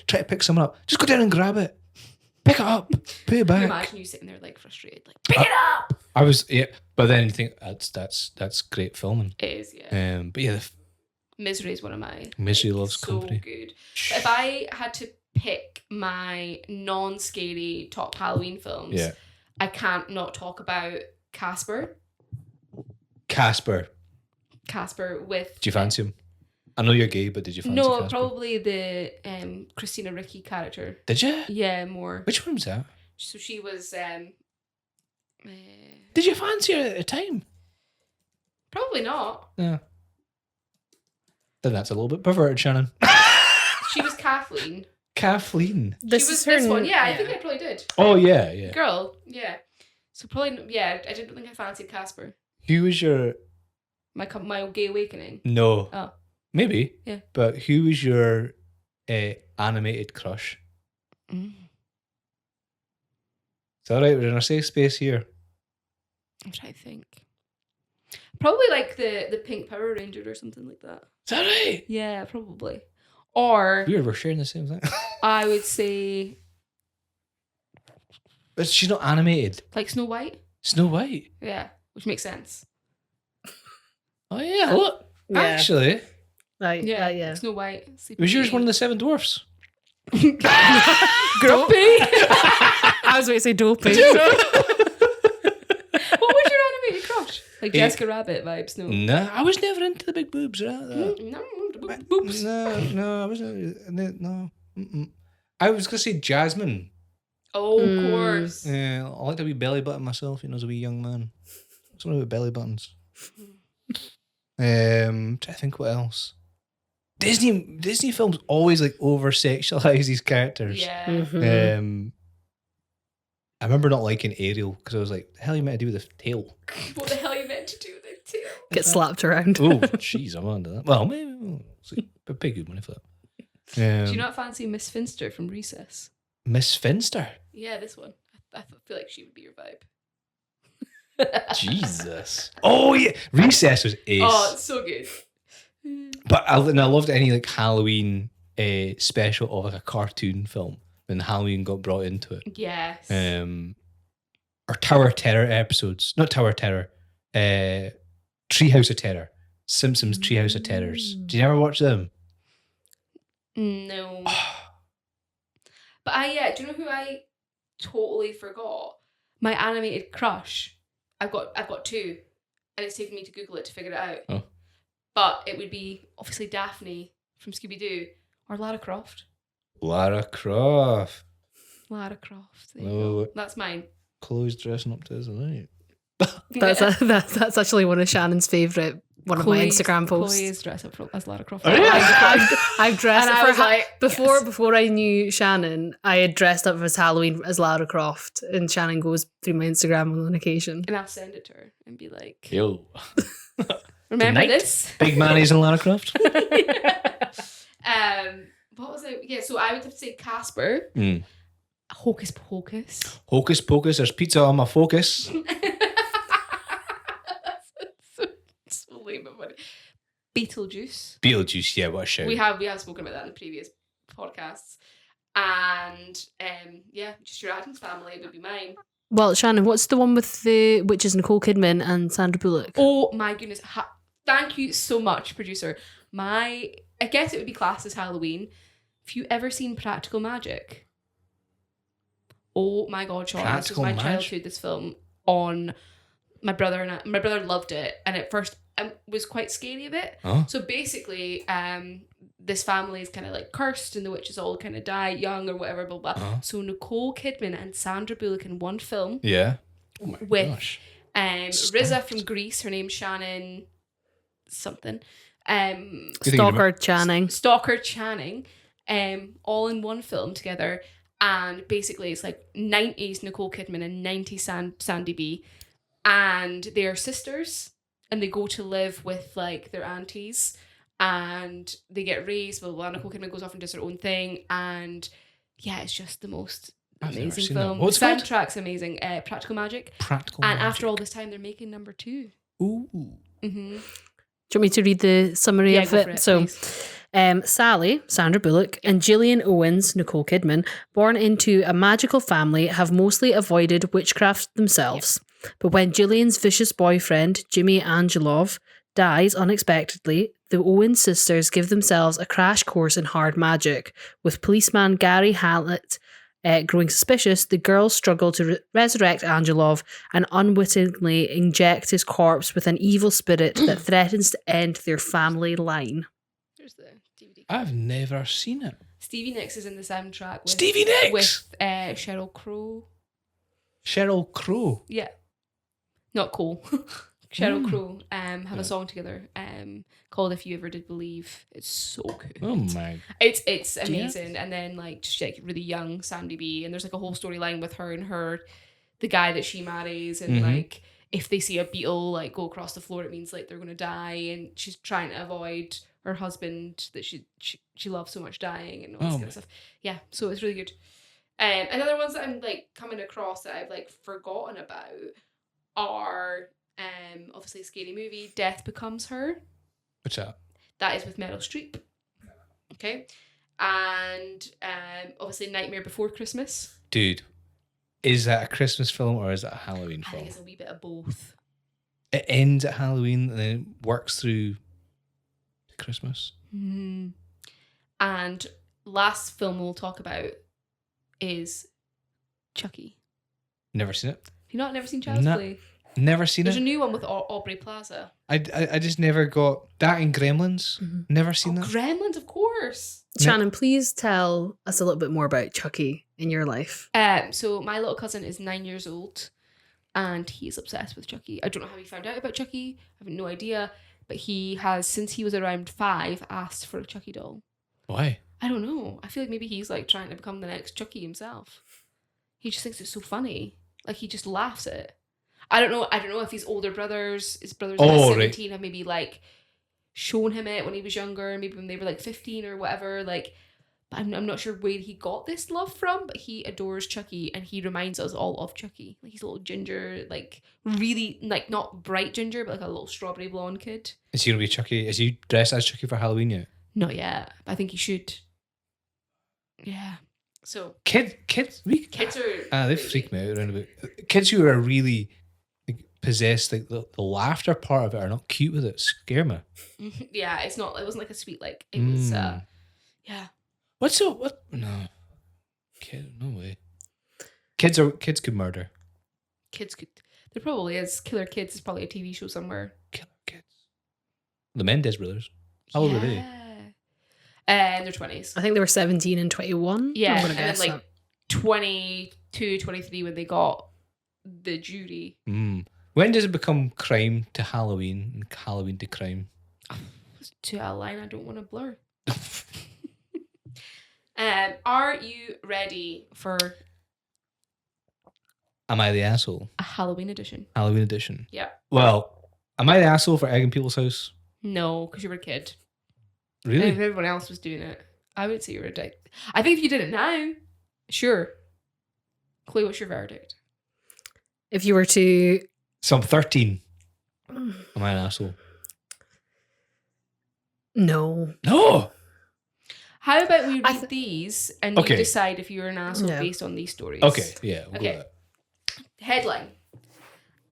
try to pick someone up. Just go down and grab it. Pick it up. Put it Can you back. imagine you sitting there like frustrated, like pick it up? I was, yeah, but then you think that's great filming. It is, yeah. But yeah, Misery is one of my Misery like, loves so company. good. But if I had to pick my non-scary top Halloween films, Yeah. I can't not talk about Casper. Casper, With do you fancy him? I know you're gay, but did you fancy no, Casper? probably the Christina Ricci character. Did you? Yeah, more. Which one was that? So she was Did you fancy her at the time? probably not. Yeah. Then that's a little bit perverted, Shannon. She was Kathleen. Kathleen. She was this one. Yeah, I think I probably did. Oh yeah, yeah. Girl, yeah. So probably, yeah, I didn't think I fancied Casper. Who was your My gay awakening. no? Oh. Maybe. Yeah. But who was your animated crush? Mm. Is that right? We're in a safe space here. I'm trying to think. Probably like the Pink Power Ranger or something like that. Is that right? Yeah, probably. Or Weird, we're sharing the same thing. I would say But she's not animated. like Snow White. Snow White. Yeah, which makes sense. Oh yeah, look. Yeah. Actually, Right, Yeah, yeah. Snow White. was yours one of the Seven Dwarfs? Grumpy? I was about to say dopey. What was your animated crush? Like Jessica Rabbit vibes? No. Nah, I was never into the big boobs. Right? No, boobs. No, I wasn't. No. Mm-mm. I was gonna say Jasmine. Oh, of course. Yeah, I like a wee belly button myself. You know, as a wee young man. Someone with belly buttons. Trying to think what else. Disney films always like over sexualize these characters. Yeah. Mhm. I remember not liking Ariel because I was like, the hell are you meant to do with the tail? What the hell are you meant to do with it too? Get slapped around. Oh, jeez, I'm onto that. Well, maybe but pay good money for that. Do you not fancy Miss Finster from Recess? Miss Finster? Yeah, this one. I feel like she would be your vibe. Jesus. Oh yeah, Recess was ace. Oh, it's so good. But I loved any like Halloween special of like a cartoon film when Halloween got brought into it. Yes. Or Tower of Terror episodes. Not Tower of Terror. Treehouse of Terror. Simpsons Treehouse of Terrors. Did you ever watch them? No. But do you know who I totally forgot? My animated crush. I've got two, and it's taken me to Google it to figure it out. Oh. But it would be obviously Daphne from Scooby Doo or Lara Croft. Lara Croft. Lara Croft. There you Oh, go. That's mine. Chloe's dressing up to us tonight. That's actually one of Shannon's favourite. One of my Instagram posts. Chloe is dressed up as Lara Croft. Oh, yeah. I've dressed And up I for was like, before I knew Shannon. I had dressed up as Halloween as Lara Croft, and Shannon goes through my Instagram on an occasion. And I'll send it to her and be like, Yo. remember Tonight? this? Big Manny's and Lara Croft. What was I? Yeah, so I would have to say Casper. Mm. Hocus Pocus. Hocus Pocus, there's pizza on my focus. so lame but funny. Beetlejuice. Beetlejuice, yeah, what a show. We have spoken about that in the previous podcasts. And just your Addams Family would be mine. Well, Shannon, what's the one with the witches Nicole Kidman and Sandra Bullock? Oh my goodness. Thank you so much, producer. I guess it would be classed as Halloween, Have you ever seen Practical Magic? Oh my God, Sean, this was Practical my Magic? childhood, this film on my brother and my brother loved it, and at first was quite scary a bit. Oh. So basically, this family is kind of like cursed and the witches all kind of die young or whatever, blah, blah. Uh-huh. So Nicole Kidman and Sandra Bullock in one film Yeah. Oh my with gosh. Riza from Greece, her name's Shannon something. Stalker Channing. Stalker Channing, all in one film together. And basically it's like 90s Nicole Kidman and 90s Sandy B. And they're sisters and they go to live with like their aunties and they get raised. Well, Nicole Kidman goes off and does her own thing. And yeah, it's just the most I've never amazing seen that. film. What's The it called? soundtrack's amazing. Practical Magic. Practical And Magic. after all this time, they're making number 2. Ooh. Mm-hmm. Do you want me to read the summary Yeah, of go it? for it, So, please. Sally, Sandra Bullock, and Gillian Owens, Nicole Kidman, born into a magical family, have mostly avoided witchcraft themselves. But when Gillian's vicious boyfriend, Jimmy Angelov, dies unexpectedly, the Owens sisters give themselves a crash course in hard magic. With policeman Gary Hallett growing suspicious, the girls struggle to resurrect Angelov and unwittingly inject his corpse with an evil spirit that threatens to end their family line. Here's the DVD. I've never seen it. Stevie Nicks is in the soundtrack. With, Stevie Nicks? With Sheryl Crow. Sheryl Crow. Yeah. Not Cole. Sheryl Crow have a song together called If You Ever Did Believe. It's so good. Oh my. It's amazing. And then like just like really young Sandy B, and there's like a whole storyline with her and the guy that she marries, and like if they see a beetle like go across the floor, it means like they're gonna die, and she's trying to avoid her husband that she loves so much dying and all this kind of stuff. Yeah, so it's really good. And other ones that I'm like coming across that I've like forgotten about are obviously a scary movie, Death Becomes Her. What's that? That is with Meryl Streep. Okay. And obviously Nightmare Before Christmas. Dude, is that a Christmas film or is that a Halloween I film? think it's a wee bit of both. It ends at Halloween and then it works through Christmas. Mm. And last film we'll talk about is Chucky. Never seen it. Have you never seen Child's No. Play? Never seen There's it. a new one with Aubrey Plaza. I just never got that in Gremlins. Never seen that. Gremlins, of course. Shannon, please tell us a little bit more about Chucky in your life. So my little cousin is 9 years old and he's obsessed with Chucky. I don't know how he found out about Chucky. I have no idea. But he has, since he was around 5, asked for a Chucky doll. Why? I don't know. I feel like maybe he's like trying to become the next Chucky himself. He just thinks it's so funny. Like he just laughs at it. I don't know if his brothers Oh, 17 have maybe like shown him it when he was younger, maybe when they were like 15 or whatever. Like, but I'm not sure where he got this love from, but he adores Chucky and he reminds us all of Chucky. Like he's a little ginger, like really like not bright ginger, but like a little strawberry blonde kid. Is he gonna be Chucky? Is he dressed as Chucky for Halloween yet? Not yet, but I think he should. Yeah. So Kids are they freak me out around about kids who are really like, possessed. Like the laughter part of it are not cute with it. Scare me. Yeah, it wasn't like a sweet like it was yeah. What no kid no way. Kids could murder. There probably is. Killer Kids is probably a TV show somewhere. Killer kids. The Mendes brothers. How old are they? In their 20s. I think they were 17 and 21. Yeah, I'm gonna and then guess like that. 22, 23 when they got the jury. When does it become crime to Halloween and Halloween to crime? To a line I don't want to blur. Are you ready for Am I the asshole? a Halloween edition? Halloween edition. Yeah. Well, am I the asshole for egging people's house? No, because you were a kid. Really? If everyone else was doing it, I would say you were a dick. I think if you did it now, sure. Chloe, what's your verdict? If you were to... So I'm 13. Am I an asshole? No. No! How about we read these and Okay. you decide if you're an asshole Yeah. based on these stories? Okay, yeah. We'll go Okay. with that. Headline.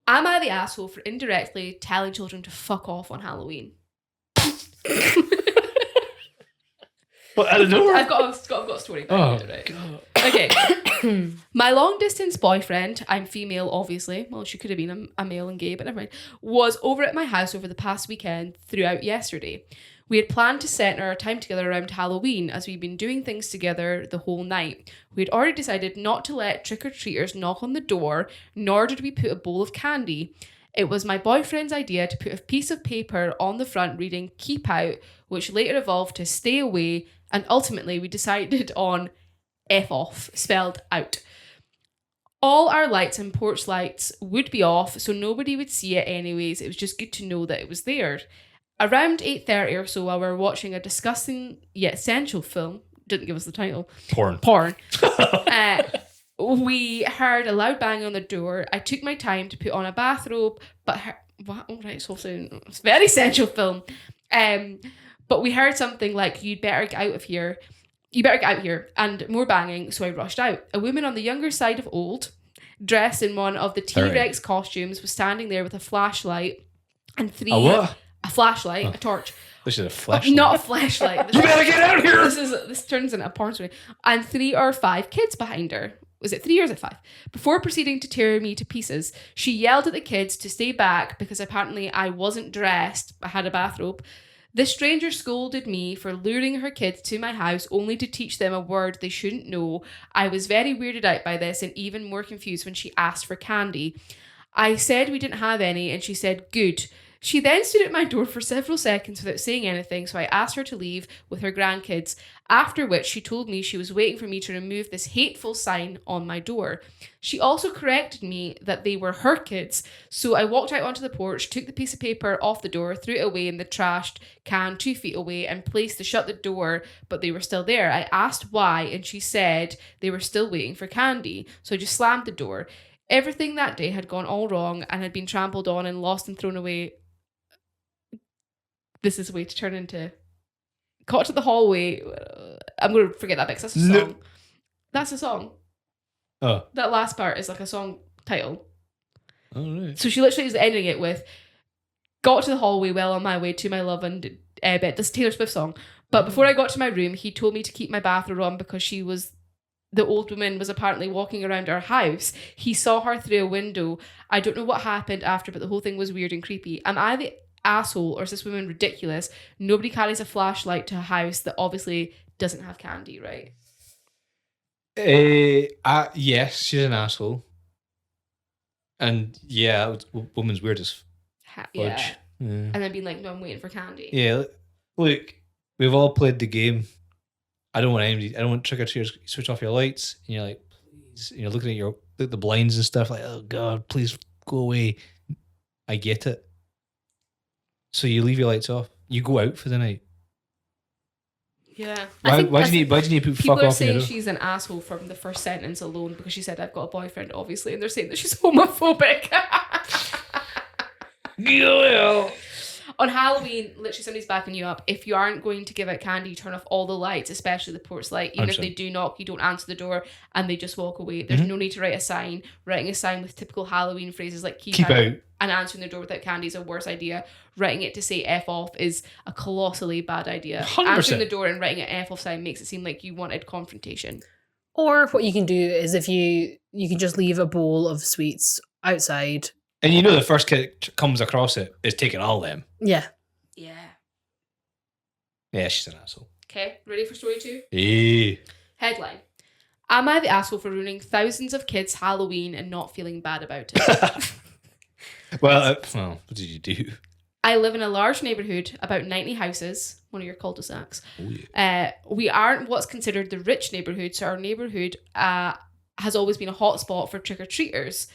Am I the asshole for indirectly telling children to fuck off on Halloween? What, out of nowhere? I've got a story Oh, back right? God. Okay. My long distance boyfriend, I'm female obviously, well she could have been a male and gay, but never mind, was over at my house over the past weekend throughout yesterday. We had planned to set our time together around Halloween as we'd been doing things together the whole night. We had already decided not to let trick-or-treaters knock on the door, nor did we put a bowl of candy. It was my boyfriend's idea to put a piece of paper on the front reading "Keep Out," which later evolved to "Stay Away," and ultimately we decided on F off, spelled out. All our lights and porch lights would be off, so nobody would see it anyways. It was just good to know that it was there. Around 8:30 or so, while we were watching a disgusting yet essential film, didn't give us the title, Porn. We heard a loud bang on the door. I took my time to put on a bathrobe, but what? All right, so it's a very essential film. But we heard something like, "You'd better get out of here. You better get out here," and more banging, so I rushed out. A woman on the younger side of old, dressed in one of the T-Rex costumes, was standing there with a flashlight and three... A what? A flashlight, a torch. This is a flashlight. Not a flashlight. You better get out of here! This turns into a porn story. And 3 or 5 kids behind her. Was it 3 or was it 5? Before proceeding to tear me to pieces, she yelled at the kids to stay back because apparently I wasn't dressed. I had a bathrobe. This stranger scolded me for luring her kids to my house only to teach them a word they shouldn't know. I was very weirded out by this and even more confused when she asked for candy. I said we didn't have any and she said, "Good." She then stood at my door for several seconds without saying anything, so I asked her to leave with her grandkids, after which she told me she was waiting for me to remove this hateful sign on my door. She also corrected me that they were her kids, so I walked out onto the porch, took the piece of paper off the door, threw it away in the trash can 2 feet away, and placed to shut the door, but they were still there. I asked why, and she said they were still waiting for candy, so I just slammed the door. Everything that day had gone all wrong and had been trampled on and lost and thrown away. This is a way to turn into "Caught to the hallway." I'm going to forget that bit because that's a song. No. That's a song. Oh. That last part is like a song title. All right. So she literally is ending it with "Got to the hallway well on my way to my love and bed." This Taylor Swift song. But before I got to my room, he told me to keep my bathrobe on because the old woman was apparently walking around our house. He saw her through a window. I don't know what happened after, but the whole thing was weird and creepy. Am I the asshole or is this woman ridiculous? Nobody carries a flashlight to a house that obviously doesn't have candy, right? Yes, she's an asshole. And yeah, woman's weird as Yeah. fudge. Yeah. And then being like, "No, I'm waiting for candy." Yeah, look, we've all played the game. I don't want trick-or-treaters. Switch off your lights, and you're like, please, you're looking at the blinds and stuff, like, oh God, please go away. I get it. So you leave your lights off. You go out for the night. Yeah. Why do you need to put people fuck are off in your saying door? she's an asshole from the first sentence alone because she said, "I've got a boyfriend," obviously, and they're saying that she's homophobic. On Halloween, literally somebody's backing you up. If you aren't going to give out candy, turn off all the lights, especially the porch light. Even 100%. if they do knock, you don't answer the door and they just walk away. There's no need to write a sign. Writing a sign with typical Halloween phrases like keep out and answering the door without candy is a worse idea. Writing it to say F off is a colossally bad idea. 100%. Answering the door and writing an F off sign makes it seem like you wanted confrontation. Or what you can do is if you can just leave a bowl of sweets outside. And you know the first kid comes across it is taking all them. Yeah. Yeah. Yeah, she's an asshole. Okay, ready for story 2? Hey. Headline. Am I the asshole for ruining thousands of kids' Halloween and not feeling bad about it? Well, what did you do? I live in a large neighbourhood, about 90 houses, one of your cul-de-sacs. Oh, yeah. We aren't what's considered the rich neighbourhood, so our neighbourhood has always been a hotspot for trick-or-treaters.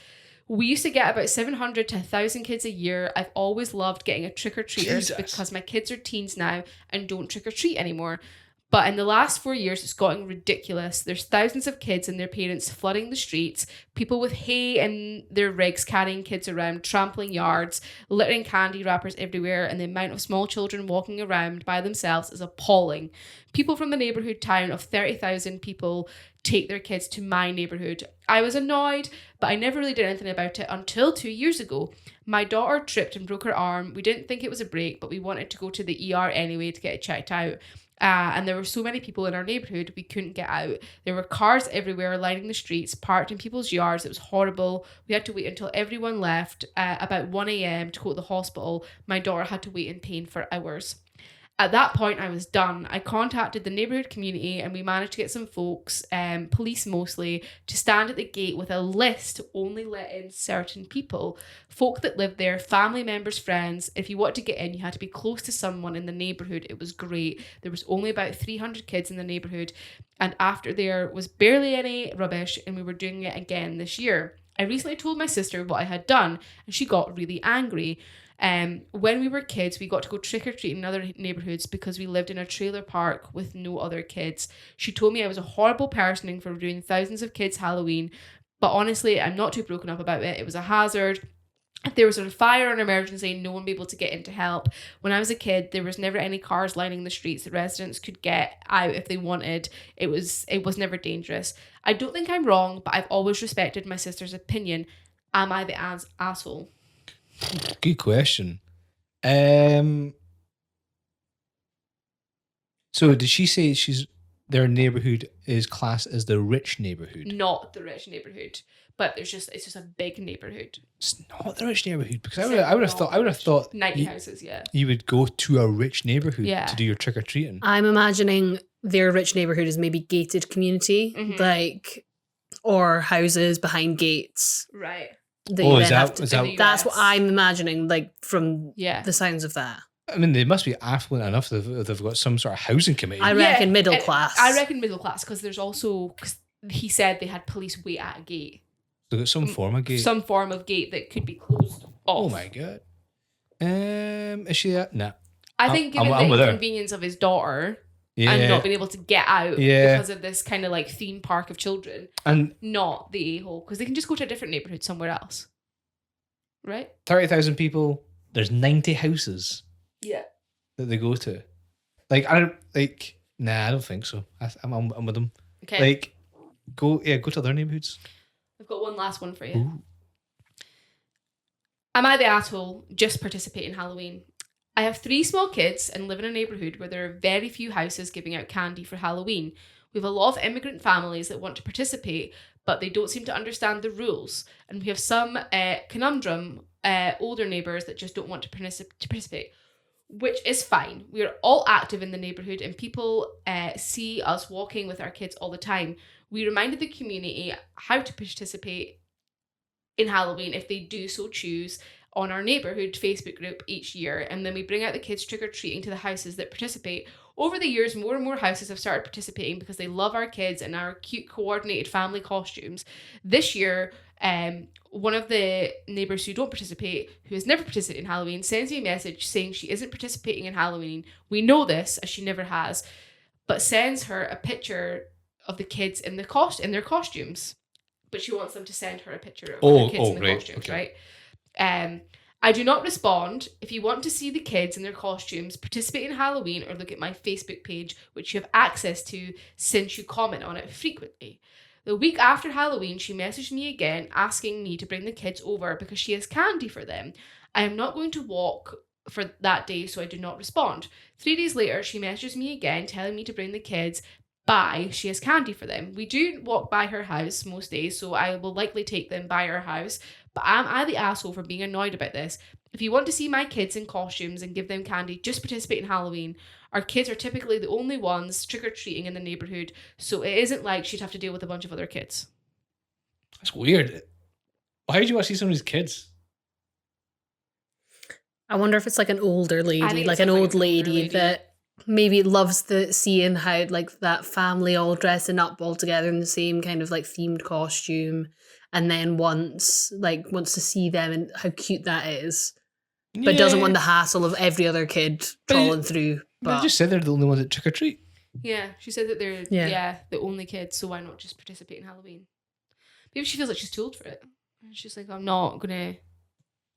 We used to get about 700 to 1,000 kids a year. I've always loved getting a trick-or-treaters because my kids are teens now and don't trick-or-treat anymore. But in the last 4 years, it's gotten ridiculous. There's thousands of kids and their parents flooding the streets, people with hay in their rigs carrying kids around, trampling yards, littering candy wrappers everywhere, and the amount of small children walking around by themselves is appalling. People from the neighbourhood town of 30,000 people take their kids to my neighbourhood. I was annoyed, but I never really did anything about it until 2 years ago. My daughter tripped and broke her arm. We didn't think it was a break, but we wanted to go to the ER anyway to get it checked out. And there were so many people in our neighborhood, we couldn't get out. There were cars everywhere lining the streets, parked in people's yards. It was horrible. We had to wait until everyone left about 1 a.m. to go to the hospital. My daughter had to wait in pain for hours. At that point, I was done. I contacted the neighbourhood community and we managed to get some folks, police mostly, to stand at the gate with a list to only let in certain people. Folk that lived there, family members, friends. If you wanted to get in, you had to be close to someone in the neighbourhood. It was great. There was only about 300 kids in the neighbourhood. And after there was barely any rubbish, and we were doing it again this year. I recently told my sister what I had done and she got really angry. When we were kids, we got to go trick-or-treating in other neighbourhoods because we lived in a trailer park with no other kids. She told me I was a horrible person for ruining thousands of kids' Halloween, but honestly, I'm not too broken up about it. It was a hazard. If there was a fire or an emergency, no one would be able to get in to help. When I was a kid, there was never any cars lining the streets. The residents could get out if they wanted. It was never dangerous. I don't think I'm wrong, but I've always respected my sister's opinion. Am I the asshole? Good question. So did she say their neighborhood is classed as the rich neighborhood? Not the rich neighborhood, but it's just a big neighborhood. It's not the rich neighborhood because I would have thought 90 houses, yeah. You would go to a rich neighborhood Yeah. to do your trick or treating. I'm imagining their rich neighborhood is maybe gated community, or houses behind gates. Right. That you then have is that that's what I'm imagining, like from the sounds of that. I mean, they must be affluent enough that they've got some sort of housing committee. I reckon middle class. I reckon middle class because there's also, because he said they had police wait at a gate. They've got some form of gate. Some form of gate that could be closed off. Oh my god. Is she that? Nah. I think given the inconvenience of his daughter and not being able to get out because of this kind of like theme park of children, and not the a-hole, because they can just go to a different neighborhood somewhere else. Right? 30,000 people, there's 90 houses. Yeah. That they go to. I don't think so. I'm with them. Okay. Go to other neighborhoods. I've got one last one for you. Ooh. Am I the asshole? Just participate in Halloween. I have 3 small kids and live in a neighbourhood where there are very few houses giving out candy for Halloween. We have a lot of immigrant families that want to participate, but they don't seem to understand the rules. And we have some conundrum older neighbours that just don't want to participate, which is fine. We are all active in the neighbourhood and people see us walking with our kids all the time. We reminded the community how to participate in Halloween if they do so choose on our neighbourhood Facebook group each year, and then we bring out the kids trick-or-treating to the houses that participate. Over the years, more and more houses have started participating because they love our kids and our cute coordinated family costumes. This year, one of the neighbours who don't participate, who has never participated in Halloween, sends me a message saying she isn't participating in Halloween. We know this, as she never has, but sends her a picture of the kids in their costumes. But she wants them to send her a picture of the kids in the costumes, right? I do not respond. If you want to see the kids in their costumes participate in Halloween, or look at my Facebook page, which you have access to since you comment on it frequently. The week after Halloween, she messaged me again asking me to bring the kids over because she has candy for them. I am not going to walk for that day, so I do not respond. 3 days later, she messages me again telling me to bring the kids by. She has candy for them. We do walk by her house most days, so I will likely take them by her house. But am I the asshole for being annoyed about this? If you want to see my kids in costumes and give them candy, just participate in Halloween. Our kids are typically the only ones trick-or-treating in the neighbourhood, so it isn't like she'd have to deal with a bunch of other kids. That's weird. Why would you want to see some of these kids? I wonder if it's like an older lady, like an old lady that maybe loves seeing how like that family all dressing up all together in the same kind of like themed costume, and then wants to see them and how cute that is, but doesn't want the hassle of every other kid trawling through. But I just said they're the only ones that trick or treat. Yeah, she said that they're the only kids, so why not just participate in Halloween? Maybe she feels like she's too old for it. She's like, I'm not gonna.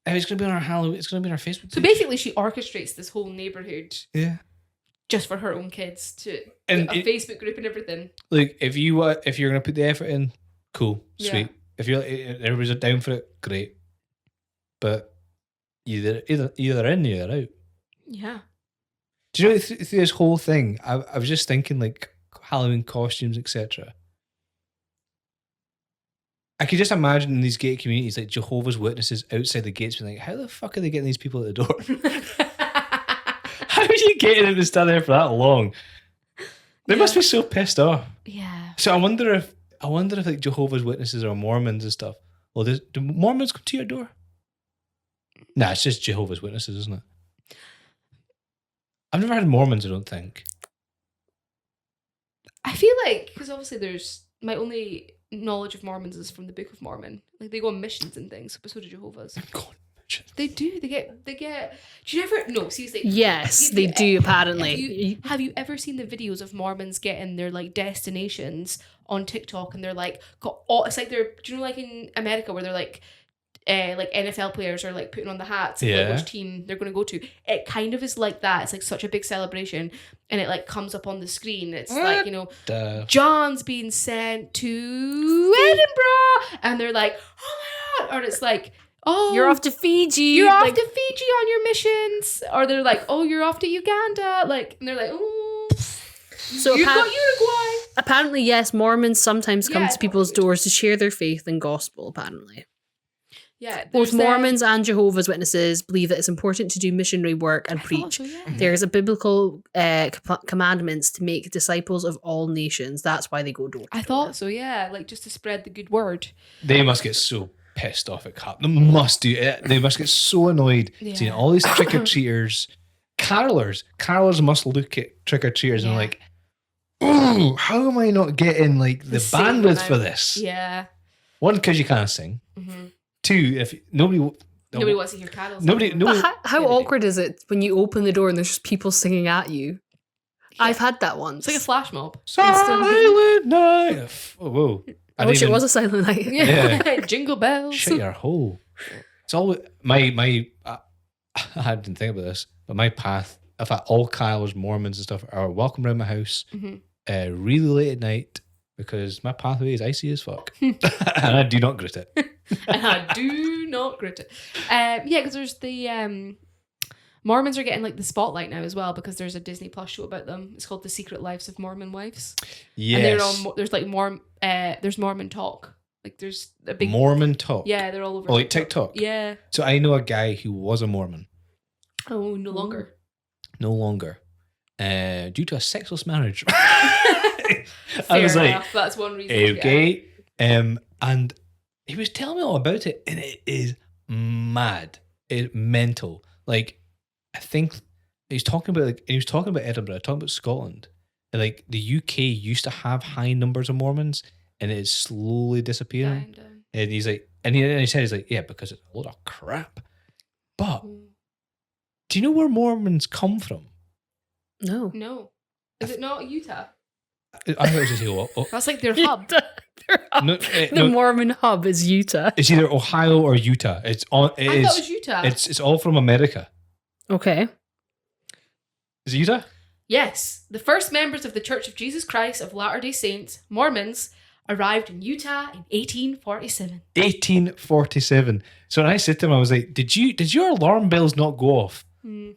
It's gonna be on our Halloween. It's gonna be on our Facebook page. So basically, she orchestrates this whole neighborhood. Yeah. Just for her own kids a Facebook group and everything. Like if you're gonna put the effort in, cool, sweet. If everybody's down for it, great. But either in, either out. Yeah. Do you know through this whole thing, I was just thinking like Halloween costumes, etc. I could just imagine in these gay communities, like Jehovah's Witnesses outside the gates, being like, "How the fuck are they getting these people at the door? How are you getting them to stand there for that long? They must be so pissed off." Yeah. So I wonder if like Jehovah's Witnesses or Mormons and stuff. Well, do Mormons come to your door? Nah, it's just Jehovah's Witnesses, isn't it? I've never had Mormons, I don't think. I feel like, because obviously my only knowledge of Mormons is from the Book of Mormon. Like, they go on missions and things, but so do Jehovah's. God, They do. They get. Do you ever? No, seriously. Yes, they do. Apparently, Have you ever seen the videos of Mormons getting their like destinations on TikTok, and they're like got all? It's like they're. Do you know like in America where they're like NFL players are like putting on the hats of like, which team they're going to go to. It kind of is like that. It's like such a big celebration, and it like comes up on the screen. It's like, you know, John's being sent to Edinburgh, and they're like, oh my god, or it's like, oh, you're off to Fiji. You're off to Fiji on your missions, or they're like, oh, you're off to Uganda, like, and they're like, oh, so you got Uruguay. Apparently, yes, Mormons sometimes come to people's doors to share their faith and gospel. Apparently. Yeah, both Mormons and Jehovah's Witnesses believe that it's important to do missionary work and preach. So, yeah. There's a biblical commandments to make disciples of all nations. That's why they go door to door. I thought so, yeah, like just to spread the good word. They must get so pissed off at Cap. They must do it. They must get so annoyed seeing all these trick or treaters, carolers. Carolers must look at trick or treaters and like, oh, how am I not getting like the bandwidth for this? Yeah. One, because you can't sing. Mm-hmm. Two, if nobody wants to hear carols. Nobody. But how awkward is it when you open the door and there's just people singing at you? Yeah. I've had that once. It's like a flash mob. Silent night. Oh, whoa. I wish it was a silent night. Yeah. Jingle bells. Shut your hole. It's all my. I didn't think about this, but my path. In fact, all Kyle's Mormons and stuff are welcome around my house, really late at night, because my pathway is icy as fuck, and I do not grit it. And I do not grit it. Yeah, because there's the Mormons are getting like the spotlight now as well, because there's a Disney Plus show about them. It's called The Secret Lives of Mormon Wives. Yes. And they're on. There's like there's Mormon Talk. Like there's a big Mormon Talk. Yeah, they're all over. Oh, like TikTok. Yeah. So I know a guy who was a Mormon. Oh, no longer. No longer. Due to a sexless marriage. Fair I was enough. like, That's one reason. Okay. And he was telling me all about it, and it is mad. It's mental. Like, I think he was talking about Edinburgh, talking about Scotland. And like the UK used to have high numbers of Mormons, and it is slowly disappearing. And he's like, and he said, he's like, yeah, because it's a lot of crap. But do you know where Mormons come from? No. Is it not Utah? I thought it was just That's like their hub. The Mormon hub is Utah. It's either Ohio or Utah. I thought it was Utah. It's all from America. Okay. Is it Utah? Yes. The first members of the Church of Jesus Christ of Latter-day Saints, Mormons, arrived in Utah in 1847. 1847. So when I said to him, I was like, did your alarm bells not go off? When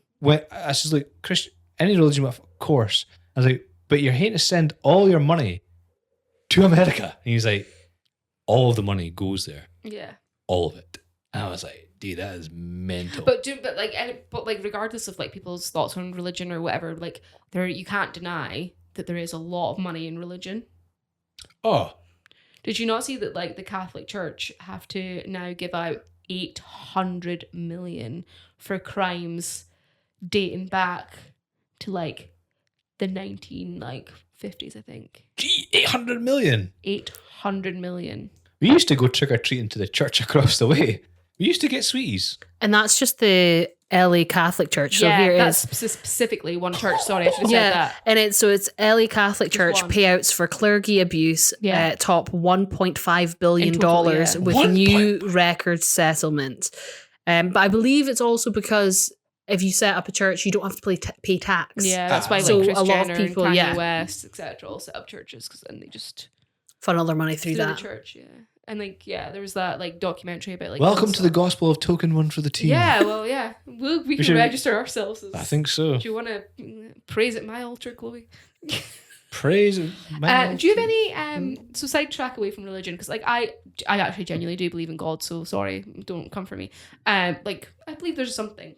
I was just like, Christian, any religion, of course. I was like, but you're hating to send all your money to America. And he's like, all of the money goes there. Yeah. All of it. And I was like, dude, that is mental. But regardless of like people's thoughts on religion or whatever, like you can't deny that there is a lot of money in religion. Oh. Did you not see that like the Catholic Church have to now give out 800 million for crimes dating back to like the 1950s, I think. Gee, 800 million. 800 million. We used to go trick-or-treating to the church across the way. We used to get sweeties. And that's just the LA Catholic Church. So here that's specifically one church. Sorry, I should have said that. And it's LA Catholic Church payouts for clergy abuse top $1.5 billion with new record settlement. But I believe it's also because if you set up a church, you don't have to pay tax. Yeah, that's why so Kris a lot Jenner of people, and Kanye West, etc., all set up churches because then they just funnel their money through that. The church, yeah. And like, yeah, there was that like documentary about like. Welcome to the Woodstock. gospel of token one for the team. Yeah, well, yeah, we can should- register ourselves as. I think so. Do you want to praise at my altar, Chloe? Praise. Do you have any so sidetrack away from religion? Because like I actually genuinely do believe in God. So sorry, don't come for me. Like I believe there's something.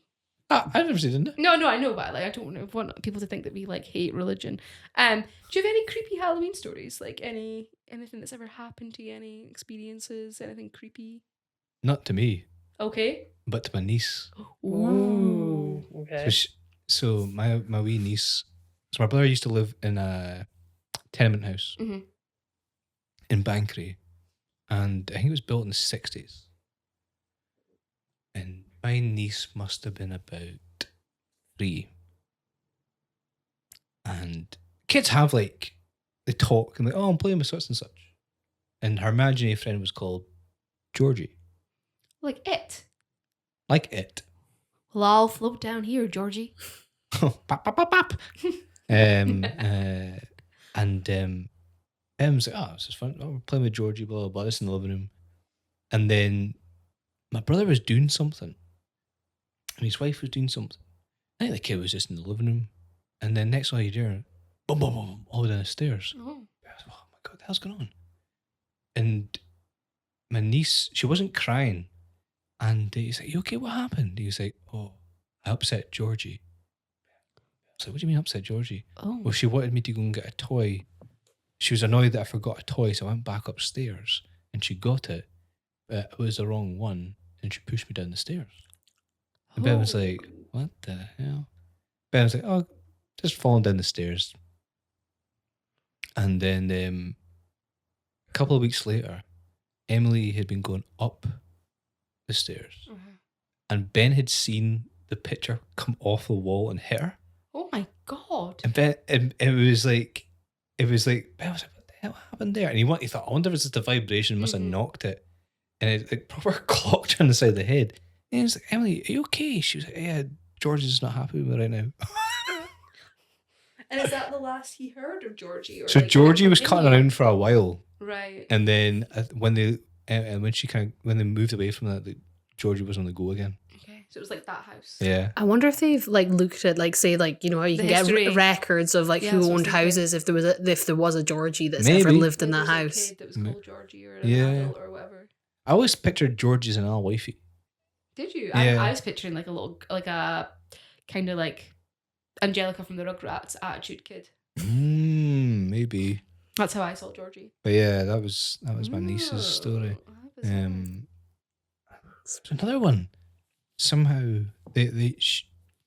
I've never seen it. No, I know, but like I don't want people to think that we like hate religion. Do you have any creepy Halloween stories? Like anything that's ever happened to you? Any experiences? Anything creepy? Not to me, Okay. but to my niece. Ooh. Okay. So my wee niece. So my brother used to live in a tenement house in Bankery, and I think it was built in the 60s. And my niece must have been about 3. And kids have like, they talk and like, oh, I'm playing with such and such. And her imaginary friend was called Georgie. Like it. Like it. Well, I'll float down here, Georgie. Pop, pop, pop, pop. And Em's like, oh, this is fun. Oh, we're playing with Georgie, blah, blah, blah. This in the living room. And then my brother was doing something. And his wife was doing something. I think the kid was just in the living room. And then next thing you hear, boom, boom, boom, all down the stairs. Oh. I was like, oh my God, what the hell's going on? And my niece, she wasn't crying. And he's like, you okay? What happened? He was like, oh, I upset Georgie. I was like, what do you mean upset Georgie? Oh. Well, she wanted me to go and get a toy. She was annoyed that I forgot a toy, so I went back upstairs and she got it, but it was the wrong one, and she pushed me down the stairs. And Ben was like, what the hell? Ben was like, oh, just falling down the stairs. And then a couple of weeks later, Emily had been going up the stairs, and Ben had seen the picture come off the wall and hit her. Oh my God. And Ben, and it was like, Ben was like, what the hell happened there? And he thought, I wonder if it's just the vibration must have knocked it. And it like proper clocked her on the side of the head. And he was like, Emily, are you okay? She was like, yeah, George is not happy with me right now. And is that the last he heard of Georgie? Or So like, Georgie was continue? cutting around for a while. Right. And then when they moved away from that, like, Georgie was on the go again. Okay. So it was like that house. Yeah. I wonder if they've like looked at like say like you know how you The can history. get records of like Yeah, who that's what I was owned thinking. houses if there was a Georgie that's ever Maybe. lived in Maybe that there was a house. kid that was called Georgie or an Yeah. adult or whatever. I always pictured George as an old wifey. Did you? Yeah. I was picturing like a kind of like Angelica from the Rugrats attitude kid. Maybe. That's how I saw Georgie. But yeah, that was my niece's story. Oh, how bizarre. There's another one. Somehow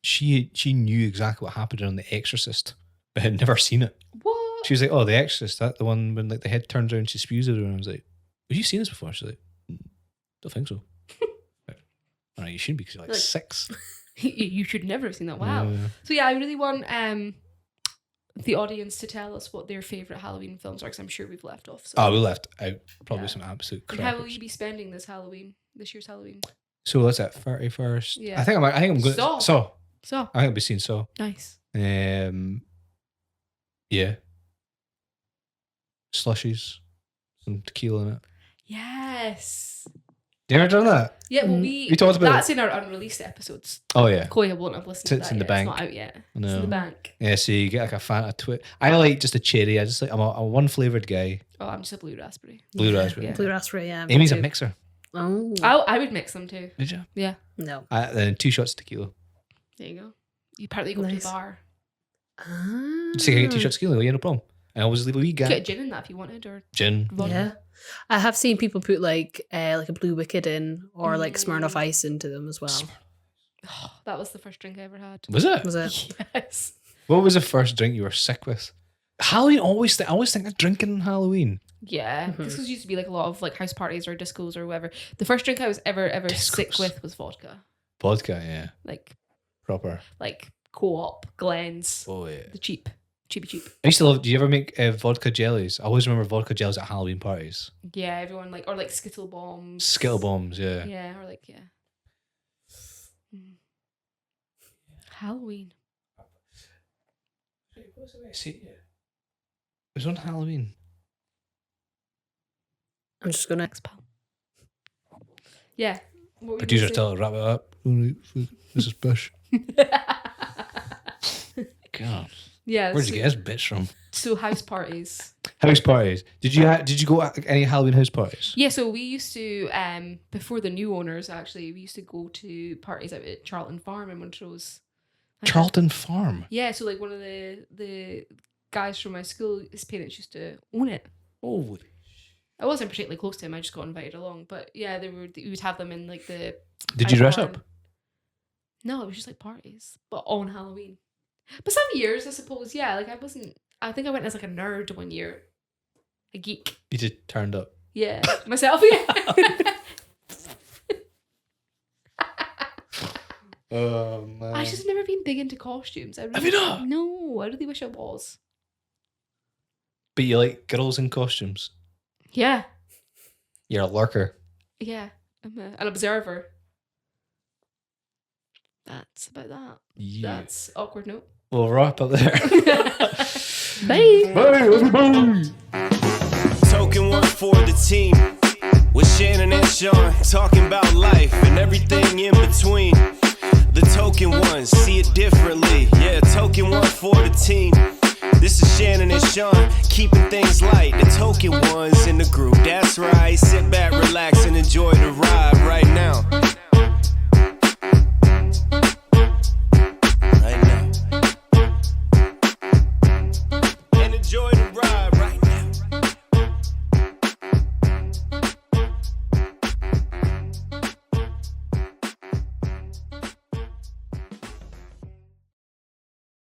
she knew exactly what happened on The Exorcist, but had never seen it. What? She was like, "Oh, The Exorcist, that the one when like the head turns around, and she spews everyone." I was like, "Have you seen this before?" She's like, "Don't think so." Like, all right, you shouldn't because you're like 6. You should never have seen that. Wow. Yeah. So yeah, I really want the audience to tell us what their favourite Halloween films are, because I'm sure we've left off. So. Oh, we left out probably Yeah. some absolute And crap. how will you be spending this year's Halloween? So that's at 31st. Yeah. I think I'm going. Saw. So So I think I'll be seeing Saw. nice. Yeah. Slushies, some tequila in it. Yes. You ever done that? Yeah, well, we talked about that's in our unreleased episodes. Oh yeah. Chloe won't have listened to It's that in the yet. bank. It's not out yet. It's No. in the bank. Yeah, so you get like a Fanta twit. I like just a cherry. I'm a one flavored guy. Oh, I'm just a blue raspberry. Blue raspberry. Yeah. Blue raspberry, yeah. Amy's a too. mixer. Oh I would mix them too. Did you? Yeah. no. Then 2 shots of tequila. There you go. You apparently go to Nice. the bar. Ah. Just take 2 shots of tequila. Yeah, no problem. And I always leave a wee Get gap. gin in that if you wanted, or Gin. vodka. Yeah. I have seen people put like a Blue Wicked in or like Smirnoff Mm. Ice into them as well. Oh, that was the first drink I ever had. Was it? Was it? Yes. What was the first drink you were sick with? Halloween always. I always think of drinking on Halloween. Yeah. This was used to be like a lot of like house parties or discos or whatever. The first drink I was ever sick Discos. with was vodka. Vodka, yeah, Like proper. Co-op, Glens, Oh yeah. the cheap. Cheap. I used to love. Do you ever make vodka jellies? I always remember vodka jellies at Halloween parties. Yeah, everyone or Skittle Bombs. Skittle bombs, yeah. Yeah, or Halloween. What was it I see? It was on Halloween. I'm just gonna. Yeah. What were you Producer, gonna tell her, wrap it up. This is Bush. God. Yeah. Where'd you get this bitch from? So house parties. House parties. Did you go to any Halloween house parties? Yeah, so we used to, before the new owners actually, we used to go to parties out at Charlton Farm in Montrose. Charlton Farm? Yeah, so like one of the guys from my school, his parents used to own it. Oh. I wasn't particularly close to him, I just got invited along. But yeah, we would have them in like the... Did you dress barn. up? No, it was just like parties, but on Halloween. But some years, I suppose, yeah, like I think I went as like a nerd one year. A geek. You just turned up. Yeah. Myself, yeah. Oh, man. I just never been big into costumes. Have you not? No, I really wish I was. But you like girls in costumes? Yeah. You're a lurker. Yeah. I'm an observer. That's about that. Yeah. That's awkward note. We'll wrap up there. Bye. Bye, everybody. Token one for the team. With Shannon and Sean talking about life and everything in between. The token ones see it differently. Yeah, token one for the team. This is Shannon and Sean keeping things light. The token ones in the group. That's right. Sit back, relax.